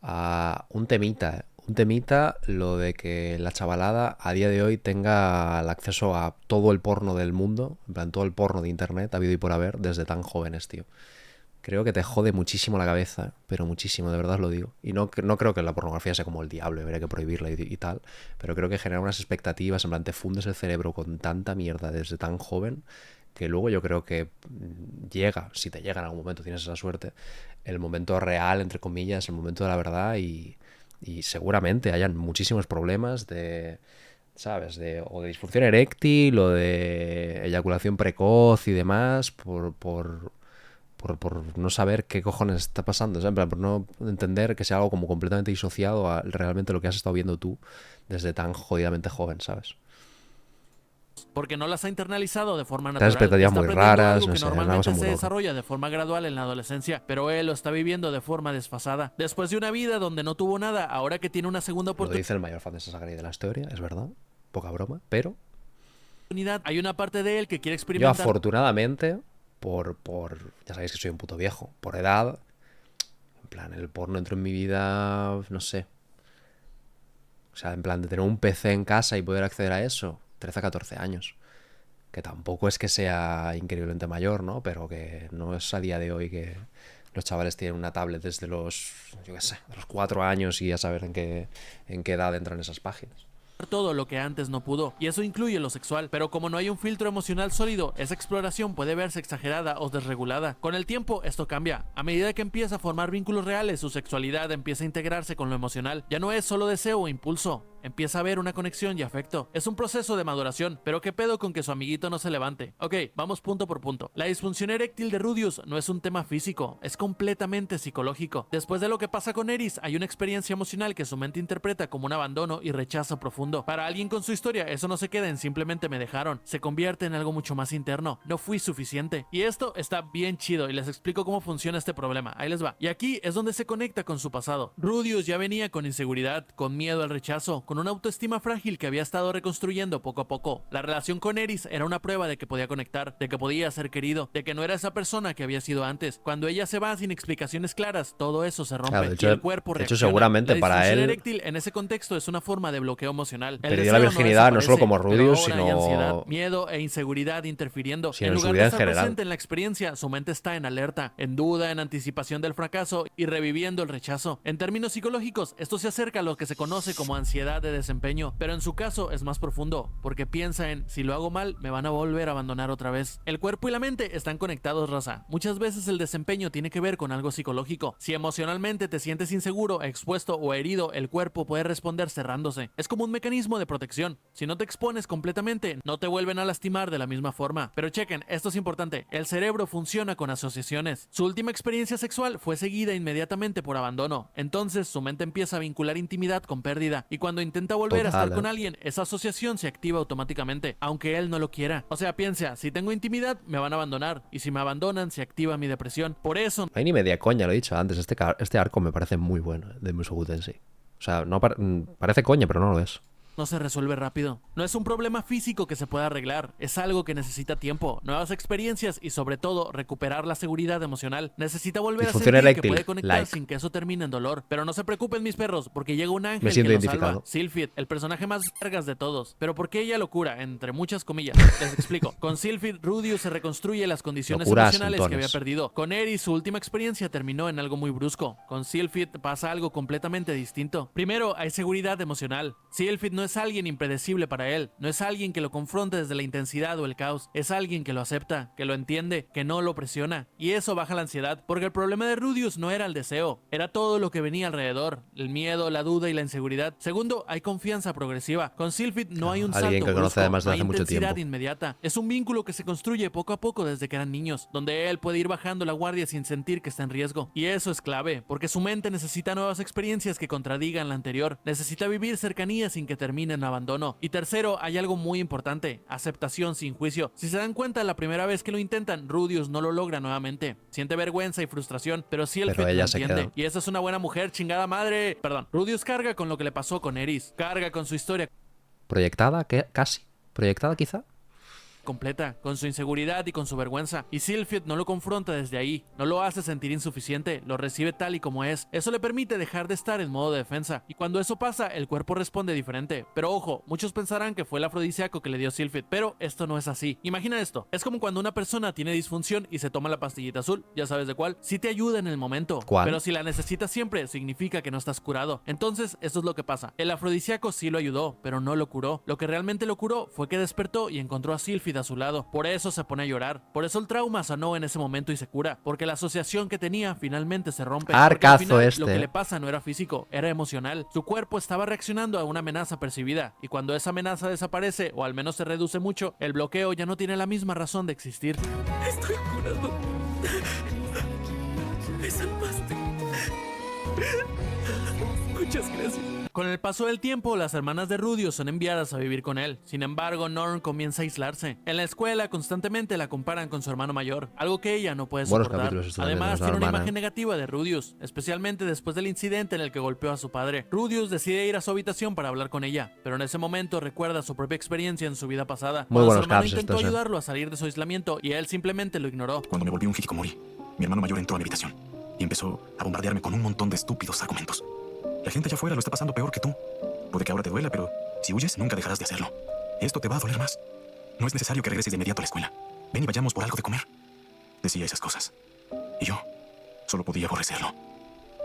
un temita, lo de que la chavalada a día de hoy tenga el acceso a todo el porno del mundo, en plan todo el porno de internet, habido y por haber, desde tan jóvenes, tío. Creo que te jode muchísimo la cabeza, pero muchísimo, de verdad os lo digo. Y no creo que la pornografía sea como el diablo, habría que prohibirla y tal, pero creo que genera unas expectativas, en plan te fundes el cerebro con tanta mierda desde tan joven, que luego yo creo que llega, si te llega en algún momento, tienes esa suerte, el momento real, entre comillas, el momento de la verdad y seguramente hayan muchísimos problemas de, ¿sabes? O de disfunción eréctil o de eyaculación precoz y demás por no saber qué cojones está pasando, ¿sabes? Por no entender que sea algo como completamente disociado a realmente lo que has estado viendo tú desde tan jodidamente joven, ¿sabes? Porque no las ha internalizado de forma natural. Expectativas muy raras, algo no que sé, normalmente se desarrolla de forma gradual en la adolescencia, pero él lo está viviendo de forma desfasada. Después de una vida donde no tuvo nada, ahora que tiene una segunda Lo oportunidad, dice el mayor fan de esa saga y de la historia, es verdad, poca broma, pero hay una parte de él que quiere yo experimentar. afortunadamente, ya sabéis que soy un puto viejo, por edad, en plan, el porno entró en mi vida, no sé. O sea, en plan, de tener un PC en casa y poder acceder a eso, 13 a 14 años. Que tampoco es que sea increíblemente mayor, ¿no? Pero que no es a día de hoy que los chavales tienen una tablet desde los, yo qué sé, de los 4 años y ya saber en qué edad entran esas páginas. Todo lo que antes no pudo, y eso incluye lo sexual, pero como no hay un filtro emocional sólido, esa exploración puede verse exagerada o desregulada. Con el tiempo esto cambia. A medida que empieza a formar vínculos reales, su sexualidad empieza a integrarse con lo emocional. Ya no es solo deseo o impulso, empieza a haber una conexión y afecto. Es un proceso de maduración, pero ¿qué pedo con que su amiguito no se levante? Ok, vamos punto por punto. La disfunción eréctil de Rudius no es un tema físico, es completamente psicológico. Después de lo que pasa con Eris, hay una experiencia emocional que su mente interpreta como un abandono y rechazo profundo. Para alguien con su historia, eso no se queda en simplemente me dejaron, se convierte en algo mucho más interno. No fui suficiente. Y esto está bien chido y les explico cómo funciona este problema. Ahí les va. Y aquí es donde se conecta con su pasado. Rudius ya venía con inseguridad, con miedo al rechazo, con con una autoestima frágil que había estado reconstruyendo poco a poco. La relación con Eris era una prueba de que podía conectar, de que podía ser querido, de que no era esa persona que había sido antes. Cuando ella se va sin explicaciones claras, todo eso se rompe. Claro, de hecho, y el cuerpo de hecho, reacciona. seguramente La para disfunción él eréctil en ese contexto es una forma de bloqueo emocional. El perdió deseo la virginidad no solo desaparece, como pero Rudius, ahora hay sino ansiedad, miedo e inseguridad interfiriendo. sino En en su lugar vida de en estar general. presente en la experiencia, su mente está en alerta, en duda, en anticipación del fracaso y reviviendo el rechazo. En términos psicológicos, esto se acerca a lo que se conoce como ansiedad de desempeño, pero en su caso es más profundo, porque piensa en, si lo hago mal, me van a volver a abandonar otra vez. El cuerpo y la mente están conectados, raza. Muchas veces el desempeño tiene que ver con algo psicológico. Si emocionalmente te sientes inseguro, expuesto o herido, el cuerpo puede responder cerrándose. Es como un mecanismo de protección. Si no te expones completamente, no te vuelven a lastimar de la misma forma. Pero chequen, esto es importante, el cerebro funciona con asociaciones. Su última experiencia sexual fue seguida inmediatamente por abandono. Entonces su mente empieza a vincular intimidad con pérdida, y cuando intenta volver a estar con alguien, esa asociación se activa automáticamente, aunque él no lo quiera. O sea, piensa, si tengo intimidad, me van a abandonar, y si me abandonan, se activa mi depresión. Por eso... No hay ni media coña, lo he dicho antes. Este arco me parece muy bueno de Mushoku Tensei. O sea, no parece coña, pero no lo es. no se resuelve rápido. No es un problema físico que se pueda arreglar, es algo que necesita tiempo, nuevas experiencias y sobre todo recuperar la seguridad emocional. Necesita volver a Disfunción sentir eréctil, que puede conectar like. sin que eso termine en dolor. Pero no se preocupen mis perros, porque llega un ángel Me siento que los identificado. salva. Sylphid, el personaje más vergas de todos. Pero ¿por qué ella locura? Entre muchas comillas. Les explico. Con Sylphid, Rudius se reconstruye las condiciones Locura a emocionales que había centones. perdido. Con Eri, su última experiencia terminó en algo muy brusco. Con Sylphid pasa algo completamente distinto. Primero, hay seguridad emocional. Sylphid no es alguien impredecible para él. No es alguien que lo confronte desde la intensidad o el caos. Es alguien que lo acepta, que lo entiende, que no lo presiona. Y eso baja la ansiedad, porque el problema de Rudius no era el deseo, era todo lo que venía alrededor. El miedo, la duda y la inseguridad. Segundo, hay confianza progresiva. Con Sylphid no hay un salto Alguien que conoce brusco, además de no hay hace mucho intensidad tiempo. inmediata. Es un vínculo que se construye poco a poco desde que eran niños, donde él puede ir bajando la guardia sin sentir que está en riesgo. Y eso es clave, porque su mente necesita nuevas experiencias que contradigan la anterior. Necesita vivir cercanía sin que termine en abandono. Y tercero, hay algo muy importante: aceptación sin juicio. Si se dan cuenta, la primera vez que lo intentan, Rudius no lo logra nuevamente. Siente vergüenza y frustración, pero Sylphid Pero lo ella se entiende. queda. Y esa es una buena mujer, chingada madre. Perdón. Rudius carga con lo que le pasó con Eris. Carga con su historia ¿Proyectada? ¿Qué? ¿Casi? ¿Proyectada quizá? completa, con su inseguridad y con su vergüenza. Y Sylphid no lo confronta desde ahí, no lo hace sentir insuficiente, lo recibe tal y como es. Eso le permite dejar de estar en modo de defensa. Y cuando eso pasa, el cuerpo responde diferente. Pero ojo, muchos pensarán que fue el afrodisíaco que le dio Sylphid, pero esto no es así. Imagina esto, es como cuando una persona tiene disfunción y se toma la pastillita azul, ya sabes de cuál. Sí te ayuda en el momento, ¿Cuál? pero si la necesitas siempre, significa que no estás curado. Entonces, eso es lo que pasa. El afrodisíaco sí lo ayudó, pero no lo curó. Lo que realmente lo curó fue que despertó y encontró a Sylphid a su lado. Por eso se pone a llorar. Por eso el trauma sanó en ese momento y se cura. Porque la asociación que tenía finalmente se rompe. Porque al Arcazo final, este. Lo que le pasa no era físico, era emocional. Su cuerpo estaba reaccionando a una amenaza percibida. Y cuando esa amenaza desaparece, o al menos se reduce mucho, el bloqueo ya no tiene la misma razón de existir. Estoy curado. Me salvaste. Muchas gracias. Con el paso del tiempo, las hermanas de Rudius son enviadas a vivir con él. Sin embargo, Norn comienza a aislarse. En la escuela constantemente la comparan con su hermano mayor, algo que ella no puede Buenos soportar. capítulos estos también de Además, nuestra tiene una hermana. imagen negativa de Rudius, especialmente después del incidente en el que golpeó a su padre. Rudius decide ir a su habitación para hablar con ella, pero en ese momento recuerda su propia experiencia en su vida pasada. Muy Cuando su buenos hermano caps intentó estos, ayudarlo a salir de su aislamiento y él simplemente lo ignoró. Cuando me volví un hikikomori, mi hermano mayor entró a mi habitación y empezó a bombardearme con un montón de estúpidos argumentos. La gente allá afuera lo está pasando peor que tú. Puede que ahora te duela, pero si huyes, nunca dejarás de hacerlo. Esto te va a doler más. No es necesario que regreses de inmediato a la escuela. Ven y vayamos por algo de comer. Decía esas cosas. Y yo solo podía aborrecerlo.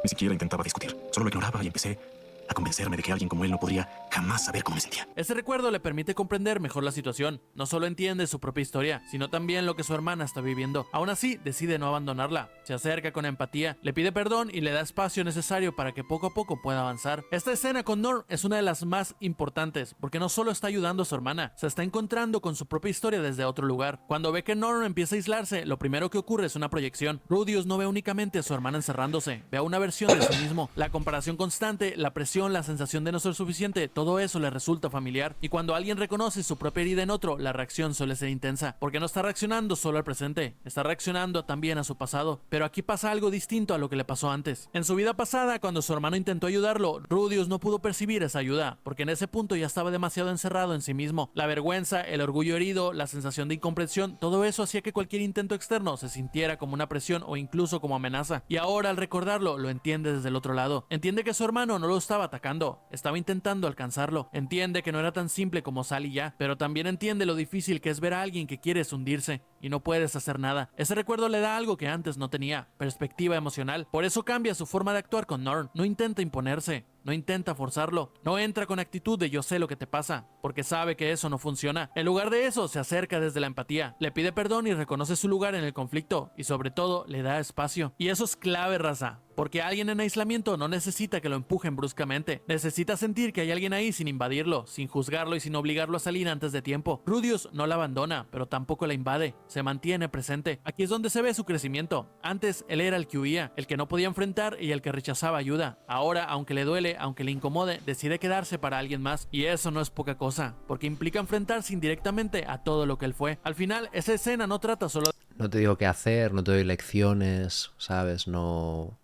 Ni siquiera intentaba discutir. Solo lo ignoraba y empecé a convencerme de que alguien como él no podría jamás saber cómo me sentía. Ese recuerdo le permite comprender mejor la situación. No solo entiende su propia historia, sino también lo que su hermana está viviendo. Aún así, decide no abandonarla. Se acerca con empatía, le pide perdón y le da espacio necesario para que poco a poco pueda avanzar. Esta escena con Norn es una de las más importantes, porque no solo está ayudando a su hermana, se está encontrando con su propia historia desde otro lugar. Cuando ve que Norn empieza a aislarse, lo primero que ocurre es una proyección. Rudius no ve únicamente a su hermana encerrándose, ve a una versión de sí mismo. La comparación constante, la presión incomprensión, la sensación de no ser suficiente, todo eso le resulta familiar. Y cuando alguien reconoce su propia herida en otro, la reacción suele ser intensa, porque no está reaccionando solo al presente, está reaccionando también a su pasado. Pero aquí pasa algo distinto a lo que le pasó antes. En su vida pasada, cuando su hermano intentó ayudarlo, Rudius no pudo percibir esa ayuda, porque en ese punto ya estaba demasiado encerrado en sí mismo. La vergüenza, el orgullo herido, la sensación de incomprensión, todo eso hacía que cualquier intento externo se sintiera como una presión o incluso como amenaza. Y ahora, al recordarlo, lo entiende desde el otro lado. Entiende que su hermano no lo estaba atacando, estaba intentando alcanzarlo. Entiende que no era tan simple como sal y ya, pero también entiende lo difícil que es ver a alguien que quieres hundirse y no puedes hacer nada. Ese recuerdo le da algo que antes no tenía, perspectiva emocional. Por eso cambia su forma de actuar con Norn. No intenta imponerse, no intenta forzarlo, no entra con actitud de yo sé lo que te pasa, porque sabe que eso no funciona. En lugar de eso, se acerca desde la empatía, le pide perdón y reconoce su lugar en el conflicto, y sobre todo, le da espacio. Y eso es clave, raza, porque alguien en aislamiento no necesita que lo empujen bruscamente, necesita sentir que hay alguien ahí sin invadirlo, sin juzgarlo y sin obligarlo a salir antes de tiempo. Rudius no la abandona, pero tampoco la invade, se mantiene presente. Aquí es donde se ve su crecimiento. Antes, él era el que huía, el que no podía enfrentar y el que rechazaba ayuda. Ahora, aunque le duele, aunque le incomode, decide quedarse para alguien más. Y eso no es poca cosa, porque implica enfrentarse indirectamente a todo lo que él fue. Al final, esa escena no trata solo... No te digo qué hacer, no te doy lecciones, ¿sabes? No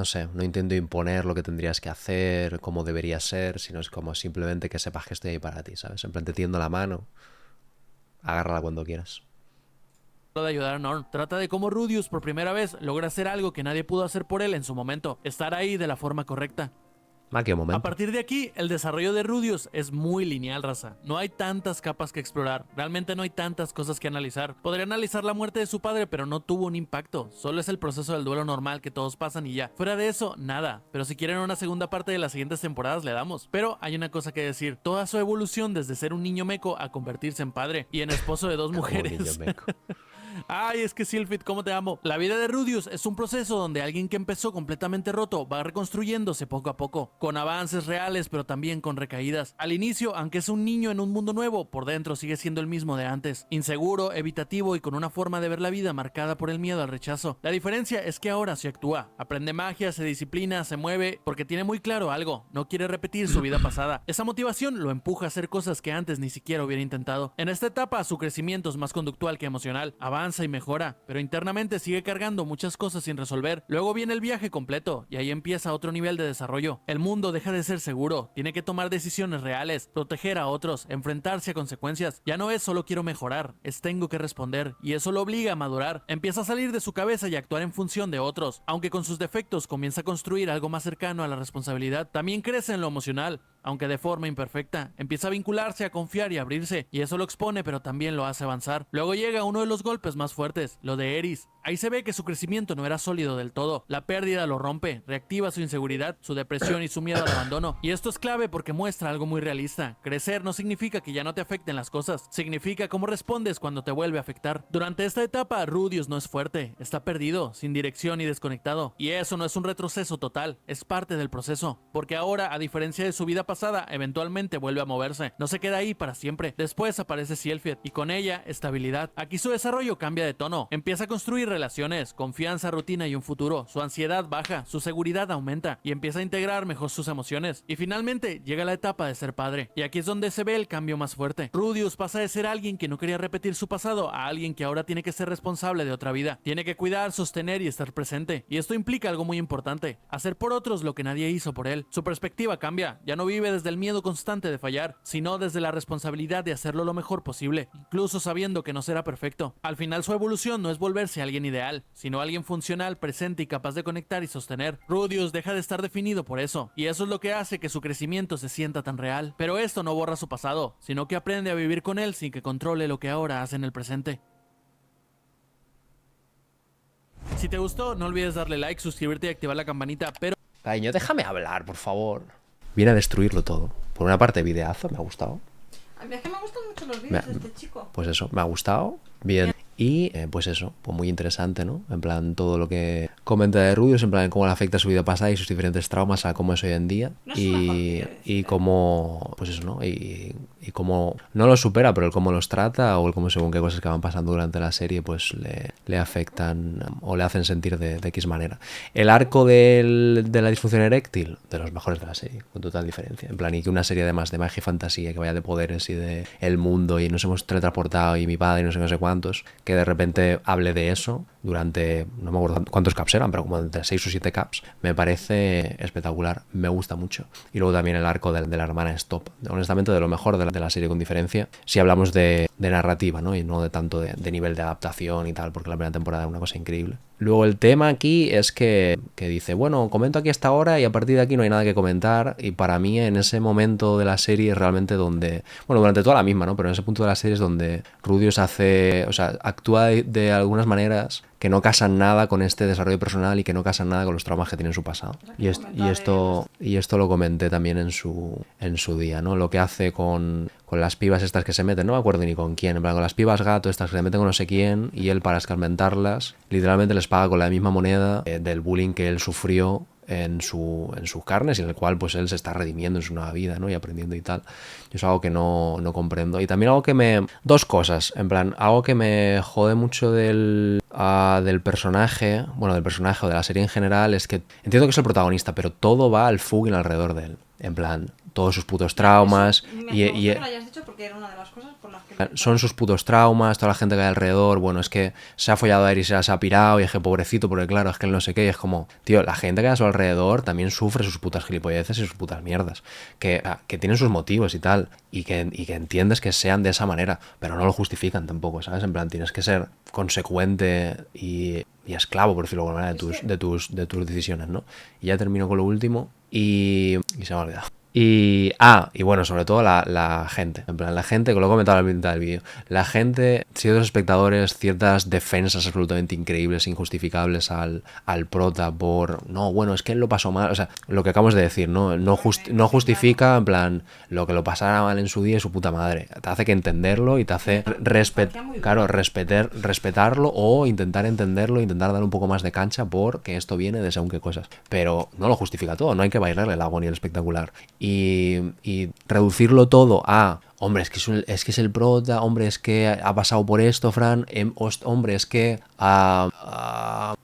sé, no intento imponer lo que tendrías que hacer, cómo debería ser, sino es como simplemente que sepas que estoy ahí para ti, ¿sabes? En plan, te tiendo la mano, agárrala cuando quieras. De ayudar a Norn. Trata de cómo Rudius por primera vez logra hacer algo que nadie pudo hacer por él en su momento, estar ahí de la forma correcta. ¿Qué momento? A partir de aquí, el desarrollo de Rudius es muy lineal, raza. No hay tantas capas que explorar, realmente no hay tantas cosas que analizar. Podría analizar la muerte de su padre, pero no tuvo un impacto. Solo es el proceso del duelo normal que todos pasan y ya. Fuera de eso, nada. Pero si quieren una segunda parte de las siguientes temporadas, le damos. Pero hay una cosa que decir. Toda su evolución desde ser un niño meco a convertirse en padre y en esposo de 2 mujeres. Niño meco. Ay, es que Sylphid, cómo te amo. La vida de Rudius es un proceso donde alguien que empezó completamente roto va reconstruyéndose poco a poco, con avances reales pero también con recaídas. Al inicio, aunque es un niño en un mundo nuevo, por dentro sigue siendo el mismo de antes, inseguro, evitativo y con una forma de ver la vida marcada por el miedo al rechazo. La diferencia es que ahora se actúa, aprende magia, se disciplina, se mueve, porque tiene muy claro algo, no quiere repetir su vida pasada. Esa motivación lo empuja a hacer cosas que antes ni siquiera hubiera intentado. En esta etapa, su crecimiento es más conductual que emocional, avanza y mejora, pero internamente sigue cargando muchas cosas sin resolver. Luego viene el viaje completo y ahí empieza otro nivel de desarrollo. El mundo deja de ser seguro, tiene que tomar decisiones reales, proteger a otros, enfrentarse a consecuencias. Ya no es solo quiero mejorar, es tengo que responder, y eso lo obliga a madurar. Empieza a salir de su cabeza y actuar en función de otros. Aunque con sus defectos comienza a construir algo más cercano a la responsabilidad, también crece en lo emocional, aunque de forma imperfecta. Empieza a vincularse, a confiar y a abrirse, y eso lo expone pero también lo hace avanzar. Luego llega uno de los golpes más fuertes, lo de Eris. Ahí se ve que su crecimiento no era sólido del todo. La pérdida lo rompe, reactiva su inseguridad, su depresión y su miedo al abandono. Y esto es clave porque muestra algo muy realista. Crecer no significa que ya no te afecten las cosas, significa cómo respondes cuando te vuelve a afectar. Durante esta etapa, Rudius no es fuerte, está perdido, sin dirección y desconectado. Y eso no es un retroceso total, es parte del proceso. Porque ahora, a diferencia de su vida pasada, eventualmente vuelve a moverse. No se queda ahí para siempre. Después aparece Sylphid y con ella, estabilidad. Aquí su desarrollo cambia de tono. Empieza a construir relaciones, confianza, rutina y un futuro. Su ansiedad baja, su seguridad aumenta y empieza a integrar mejor sus emociones. Y finalmente llega la etapa de ser padre. Y aquí es donde se ve el cambio más fuerte. Rudius pasa de ser alguien que no quería repetir su pasado a alguien que ahora tiene que ser responsable de otra vida. Tiene que cuidar, sostener y estar presente. Y esto implica algo muy importante: hacer por otros lo que nadie hizo por él. Su perspectiva cambia. Ya no vive desde el miedo constante de fallar, sino desde la responsabilidad de hacerlo lo mejor posible, incluso sabiendo que no será perfecto. Al final su evolución no es volverse alguien ideal, sino alguien funcional, presente y capaz de conectar y sostener. Rudius deja de estar definido por eso, y eso es lo que hace que su crecimiento se sienta tan real. Pero esto no borra su pasado, sino que aprende a vivir con él sin que controle lo que ahora hace en el presente. Si te gustó, no olvides darle like, suscribirte y activar la campanita, pero... Cariño, déjame hablar, por favor. Viene a destruirlo todo. Por una parte, videazo, me ha gustado. A mí es que me gustan mucho los vídeos de este chico. Pues eso, me ha gustado. Bien. Y pues eso, pues muy interesante, ¿no? En plan, todo lo que comenta de Rubius, en plan, cómo le afecta su vida pasada y sus diferentes traumas a cómo es hoy en día. Y cómo, pues eso, ¿no? Y cómo, no lo supera, pero el cómo los trata o el cómo según qué cosas que van pasando durante la serie, pues le afectan o le hacen sentir de X manera. El arco de la disfunción eréctil, de los mejores de la serie, con total diferencia. En plan, y que una serie además de magia y fantasía, que vaya de poderes y de el mundo y nos hemos teletransportado y mi padre y no sé cuántos, que de repente hable de eso durante, no me acuerdo cuántos caps eran, pero como entre 6 o 7 caps, me parece espectacular, me gusta mucho. Y luego también el arco de la hermana Stop, honestamente de lo mejor de la serie con diferencia, si hablamos de narrativa, ¿no? Y no de tanto de nivel de adaptación y tal, porque la primera temporada era una cosa increíble. Luego el tema aquí es que dice, bueno, comento aquí hasta ahora y a partir de aquí no hay nada que comentar, y para mí en ese momento de la serie es realmente donde, bueno, durante toda la misma, ¿no? Pero en ese punto de la serie es donde Rudius actúa de algunas maneras que no casan nada con este desarrollo personal y que no casan nada con los traumas que tiene en su pasado. Y esto lo comenté también en su día, ¿no? Lo que hace con las pibas estas que se meten, no me acuerdo ni con quién, en plan, con las pibas gato estas que se meten con no sé quién, y él para escarmentarlas literalmente les paga con la misma moneda del bullying que él sufrió en sus carnes y en el cual pues él se está redimiendo en su nueva vida, ¿no? Y aprendiendo y tal. Y es algo que no comprendo. Y también algo que dos cosas, en plan, algo que me jode mucho del personaje, bueno, del personaje o de la serie en general, es que entiendo que es el protagonista, pero todo va al fucking alrededor de él. En plan, todos sus putos traumas. Que lo hayas dicho porque era una de las cosas por las que son sus putos traumas, toda la gente que hay alrededor, bueno, es que se ha follado a Eric y se ha pirado, y es que pobrecito, porque claro, es que él no sé qué, y es como, tío, la gente que hay a su alrededor también sufre sus putas gilipolleces y sus putas mierdas, que tienen sus motivos y tal, y que entiendes que sean de esa manera, pero no lo justifican tampoco, ¿sabes? En plan, tienes que ser consecuente y esclavo, por decirlo de alguna manera, de tus decisiones, ¿no? Y ya termino con lo último, y se me ha olvidado. Y bueno, sobre todo la gente. En plan, la gente, que lo he comentado al mitad del vídeo, la gente, ciertos espectadores, ciertas defensas absolutamente increíbles, injustificables al prota por, no, bueno, es que él lo pasó mal, o sea, lo que acabamos de decir, no justifica, en plan, lo que lo pasara mal en su día y su puta madre. Te hace que entenderlo y te hace respetarlo o intentar entenderlo, intentar dar un poco más de cancha porque esto viene de según qué cosas. Pero no lo justifica todo, no hay que bailarle el agua ni el espectacular. Y reducirlo todo a, hombre, es que es el prota, hombre, es que ha pasado por esto, Fran, hombre, es que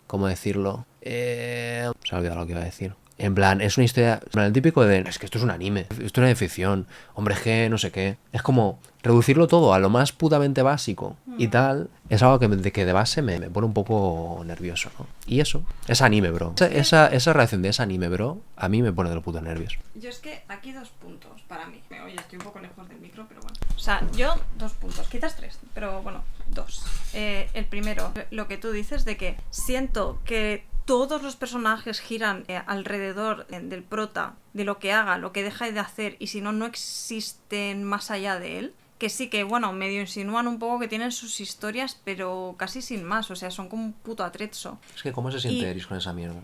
¿cómo decirlo? Se ha olvidado lo que iba a decir. En plan, es una historia, en plan, el típico de, es que esto es un anime, esto es una ficción, hombre, es que no sé qué. Es como reducirlo todo a lo más putamente básico y tal, es algo que de base me pone un poco nervioso, ¿no? Y eso, es anime, bro. Esa reacción de ese anime, bro, a mí me pone de los putos nervios. Yo es que aquí 2 puntos para mí. Oye, estoy un poco lejos del micro, pero bueno. O sea, yo 2 puntos, quizás 3, pero bueno, 2. El primero, lo que tú dices de que siento que todos los personajes giran alrededor del prota, de lo que haga, lo que deja de hacer, y si no existen más allá de él. Que sí, que bueno, medio insinúan un poco que tienen sus historias, pero casi sin más, o sea, son como un puto atrezzo. Es que ¿cómo se siente Eris con esa mierda?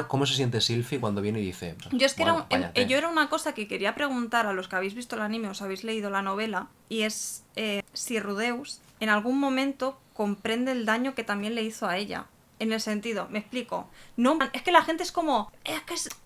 ¿Cómo se siente Sylphie cuando viene y dice? Yo es que yo era una cosa que quería preguntar a los que habéis visto el anime o os habéis leído la novela, y es si Rudeus en algún momento comprende el daño que también le hizo a ella. En el sentido, me explico. No, es que la gente es como,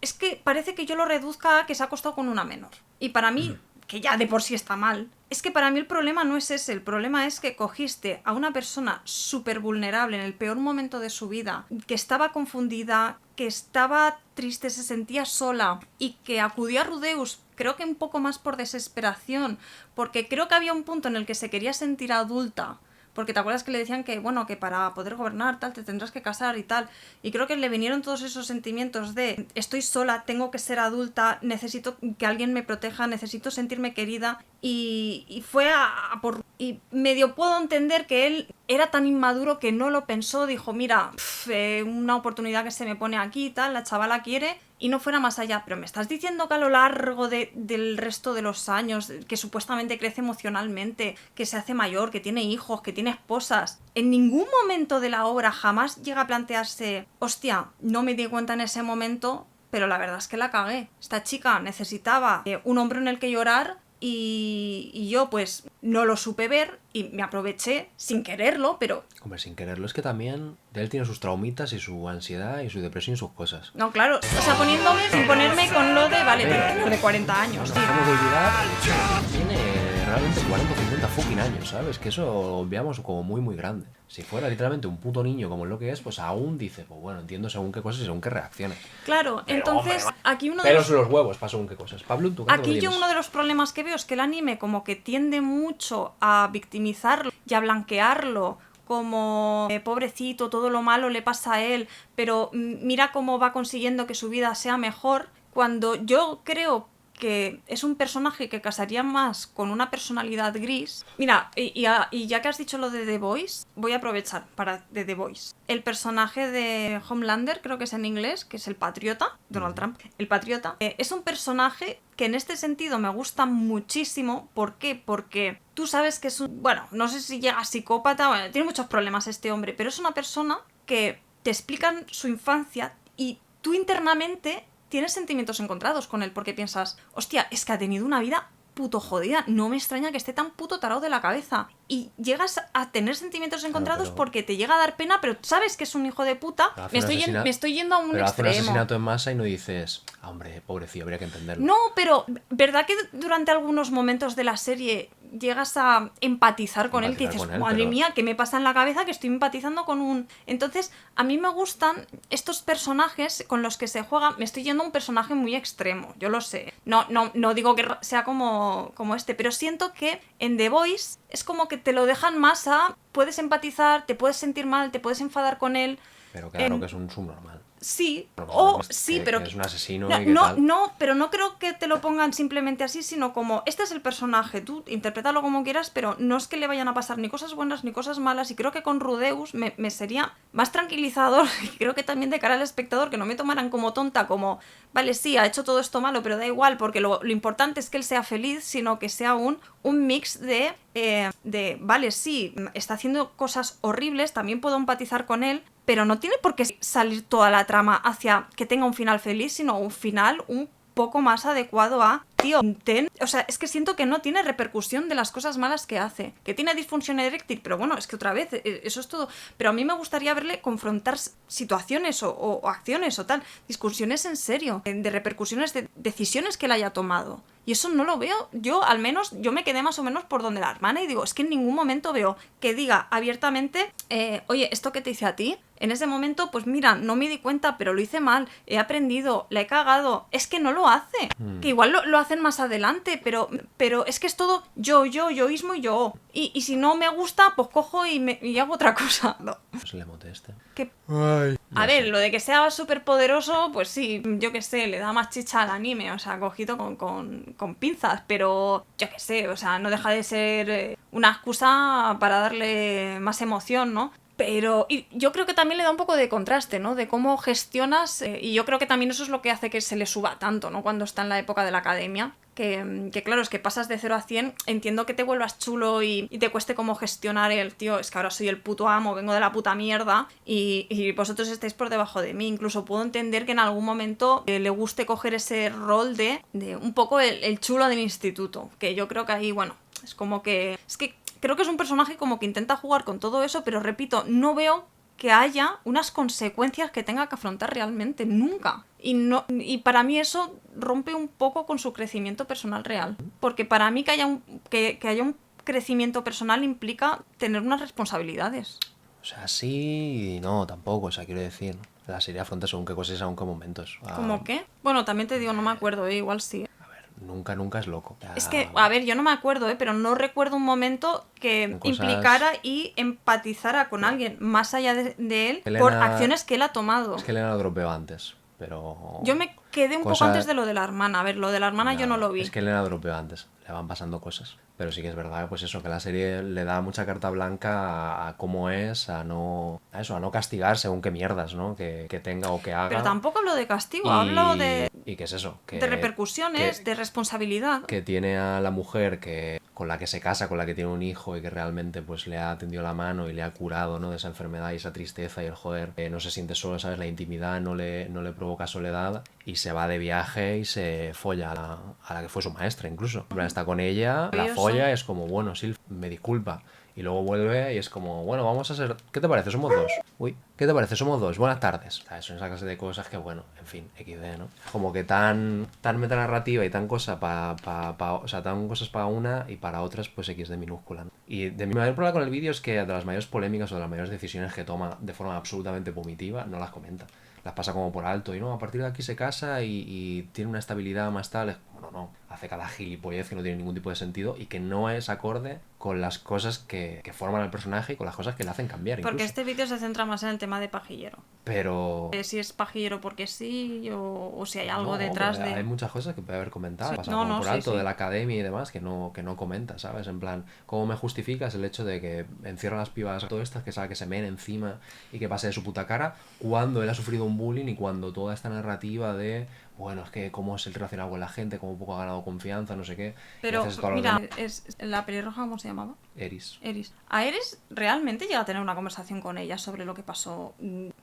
es que parece que yo lo reduzca a que se ha acostado con una menor. Y para mí, que ya de por sí está mal, es que para mí el problema no es ese. El problema es que cogiste a una persona súper vulnerable en el peor momento de su vida, que estaba confundida, que estaba triste, se sentía sola, y que acudió a Rudeus, creo que un poco más por desesperación, porque creo que había un punto en el que se quería sentir adulta. Porque te acuerdas que le decían que, bueno, que para poder gobernar, tal, te tendrás que casar y tal. Y creo que le vinieron todos esos sentimientos de estoy sola, tengo que ser adulta, necesito que alguien me proteja, necesito sentirme querida. Y fue por... Y medio puedo entender que él era tan inmaduro que no lo pensó. Dijo, mira, una oportunidad que se me pone aquí y tal, la chavala quiere... Y no fuera más allá, pero me estás diciendo que a lo largo del resto de los años, que supuestamente crece emocionalmente, que se hace mayor, que tiene hijos, que tiene esposas, en ningún momento de la obra jamás llega a plantearse, hostia, no me di cuenta en ese momento, pero la verdad es que la cagué. Esta chica necesitaba un hombro en el que llorar y yo pues no lo supe ver y me aproveché sin quererlo, pero... Hombre, sin quererlo, es que también él tiene sus traumitas y su ansiedad y su depresión y sus cosas. No, claro, o sea, poniéndome sin ponerme con lo de, vale, pero de 40 años, No tío. dejamos de olvidar que tiene realmente 40 o 50 fucking años, ¿sabes? Que eso lo veamos como muy, muy grande. Si fuera literalmente un puto niño como es lo que es, pues aún dice, pues bueno, entiendo según qué cosas y según qué reaccione. Claro, Pero, entonces hombre, aquí uno de pelos los... en los huevos para según qué cosas. Pablo, ¿tú qué Aquí yo uno de los problemas que veo es que el anime como que tiende mucho a victimizarlo y a blanquearlo como pobrecito, todo lo malo le pasa a él, pero mira cómo va consiguiendo que su vida sea mejor, cuando yo creo que es un personaje que casaría más con una personalidad gris. Mira, y ya que has dicho lo de The Voice, voy a aprovechar para de The Voice. El personaje de Homelander, creo que es en inglés, que es el patriota, Donald Trump, el patriota, es un personaje que en este sentido me gusta muchísimo. ¿Por qué? Porque tú sabes que es un... Bueno, no sé si llega a psicópata, bueno, tiene muchos problemas este hombre, pero es una persona que te explican su infancia y tú internamente tienes sentimientos encontrados con él porque piensas, hostia, es que ha tenido una vida puto jodida, no me extraña que esté tan puto tarado de la cabeza. Y llegas a tener sentimientos encontrados porque te llega a dar pena, pero sabes que es un hijo de puta. Me estoy yendo a un pero extremo. hace un asesinato en masa y no dices, hombre, pobrecillo, habría que entenderlo. No, pero ¿verdad que durante algunos momentos de la serie llegas a empatizar con él? Que dices, madre mía, ¿qué me pasa en la cabeza que estoy empatizando con un...? Entonces, a mí me gustan estos personajes con los que se juega. Me estoy yendo a un personaje muy extremo, yo lo sé. No digo que sea como este, pero siento que en The Voice es como que te lo dejan más a... Puedes empatizar, te puedes sentir mal, te puedes enfadar con él. Pero claro que es un subnormal. Sí, sí, pero que es un asesino y pero no creo que te lo pongan simplemente así, sino como este es el personaje, tú interprétalo como quieras, pero no es que le vayan a pasar ni cosas buenas ni cosas malas, y creo que con Rudeus me sería más tranquilizador, y creo que también de cara al espectador, que no me tomaran como tonta, como vale, sí, ha hecho todo esto malo, pero da igual, porque lo importante es que él sea feliz, sino que sea un mix de vale, sí, está haciendo cosas horribles, también puedo empatizar con él, pero no tiene por qué salir toda la trama hacia que tenga un final feliz, sino un final un poco más adecuado a... Tío, o sea, es que siento que no tiene repercusión de las cosas malas que hace. Que tiene disfunción eréctil, pero bueno, es que otra vez, eso es todo. Pero a mí me gustaría verle confrontar situaciones o acciones o tal, discusiones en serio, de repercusiones de decisiones que él haya tomado. Y eso no lo veo. Yo, al menos, yo me quedé más o menos por donde la hermana y digo, es que en ningún momento veo que diga abiertamente, oye, ¿esto que te hice a ti? En ese momento, pues mira, no me di cuenta, pero lo hice mal, he aprendido, la he cagado. Es que no lo hace. Que igual lo hacen más adelante, pero es que es todo yoísmo y yo. Y si no me gusta, pues cojo y hago otra cosa. No. Es el emote este. A ver, lo de que sea súper poderoso, pues sí, yo qué sé, le da más chicha al anime, o sea, cogido con pinzas, pero yo qué sé, o sea, no deja de ser una excusa para darle más emoción, ¿no? Pero y yo creo que también le da un poco de contraste, ¿no? De cómo gestionas, y yo creo que también eso es lo que hace que se le suba tanto, ¿no? Cuando está en la época de la academia. Que claro, es que pasas de 0 a 100, entiendo que te vuelvas chulo y te cueste como gestionar el tío, es que ahora soy el puto amo, vengo de la puta mierda y vosotros estáis por debajo de mí. Incluso puedo entender que en algún momento le guste coger ese rol de un poco el chulo del instituto, que yo creo que ahí, bueno, es como que... Es que creo que es un personaje como que intenta jugar con todo eso, pero repito, no veo que haya unas consecuencias que tenga que afrontar realmente, nunca. Y para mí eso rompe un poco con su crecimiento personal real. Porque para mí que haya un crecimiento personal implica tener unas responsabilidades. O sea, sí y no, tampoco, o sea, quiero decir, la serie afronta según qué cosas, según qué momentos. ¿Cómo qué? Bueno, también te digo, no me acuerdo, igual sí. Nunca es loco. Es que, a ver, yo no me acuerdo, pero no recuerdo un momento que implicara y empatizara con alguien más allá de él por acciones que él ha tomado. Es que Elena lo dropeó antes, pero... Yo me quedé un poco antes de lo de la hermana. A ver, lo de la hermana yo no lo vi. Es que Elena dropeó antes, le van pasando cosas. Pero sí que es verdad, pues eso, que la serie le da mucha carta blanca a cómo es, a no castigar según qué mierdas, ¿no? Que tenga o que haga. Pero tampoco hablo de castigo, hablo de... ¿Y qué es eso? De repercusiones, de responsabilidad. Que tiene a la mujer que con la que se casa, con la que tiene un hijo y que realmente pues le ha tendido la mano y le ha curado, ¿no? De esa enfermedad y esa tristeza y el joder, no se siente solo, ¿sabes? La intimidad no le provoca soledad y se va de viaje y se folla a la que fue su maestra incluso. En plan, está con ella, la folla, es como, bueno, Sylph, me disculpa. Y luego vuelve y es como, bueno, vamos a ser... ¿Qué te parece? Somos dos. Uy, ¿qué te parece? Somos dos. Buenas tardes. O sea, son esa clase de cosas que, bueno, en fin, XD, ¿no? Como que tan metanarrativa y tan cosa o sea, tan cosas para una y para otras, pues XD minúscula, ¿no? Y de mi mayor problema con el vídeo es que de las mayores polémicas o de las mayores decisiones que toma de forma absolutamente vomitiva, no las comenta. Las pasa como por alto y no, a partir de aquí se casa y tiene una estabilidad más tal. Es como, no, hace cada gilipollez que no tiene ningún tipo de sentido y que no es acorde con las cosas que forman al personaje y con las cosas que le hacen cambiar. Porque incluso. este vídeo se centra más en el tema de pajillero. Pero... Si es pajillero porque sí o si hay algo no, detrás pero de... hay muchas cosas que puede haber comentado, Sí, pasado como por alto de la academia y demás que no comenta, ¿sabes? En plan, ¿cómo me justificas el hecho de que encierra a las pibas todas estas que sabe que se meen encima y que pase de su puta cara cuando él ha sufrido un bullying y cuando toda esta narrativa de, bueno, es que cómo es el relacionado con la gente, cómo poco ha ganado confianza, no sé qué. Pero mira, la pelirroja, ¿cómo se llamaba? Eris. A Eris realmente llega a tener una conversación con ella sobre lo que pasó,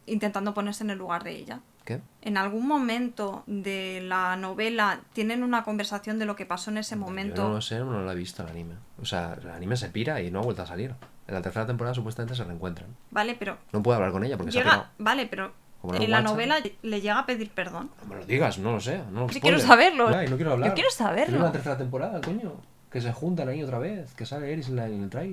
intentando ponerse en el lugar de ella. ¿Qué? En algún momento de la novela tienen una conversación de lo que pasó en ese momento. Yo no lo sé, no lo he visto el anime. O sea, el anime se pira y no ha vuelto a salir. En la tercera temporada supuestamente se reencuentran. Vale, pero... No puedo hablar con ella porque se ha pirado. Vale, pero... Como en la novela le llega a pedir perdón. No me lo digas, no lo sé. No, sí, quiero saberlo. Ay, no quiero hablar. Yo quiero saberlo. Es la tercera temporada, coño. Que se juntan ahí otra vez. Que sale Eris en el tráiler.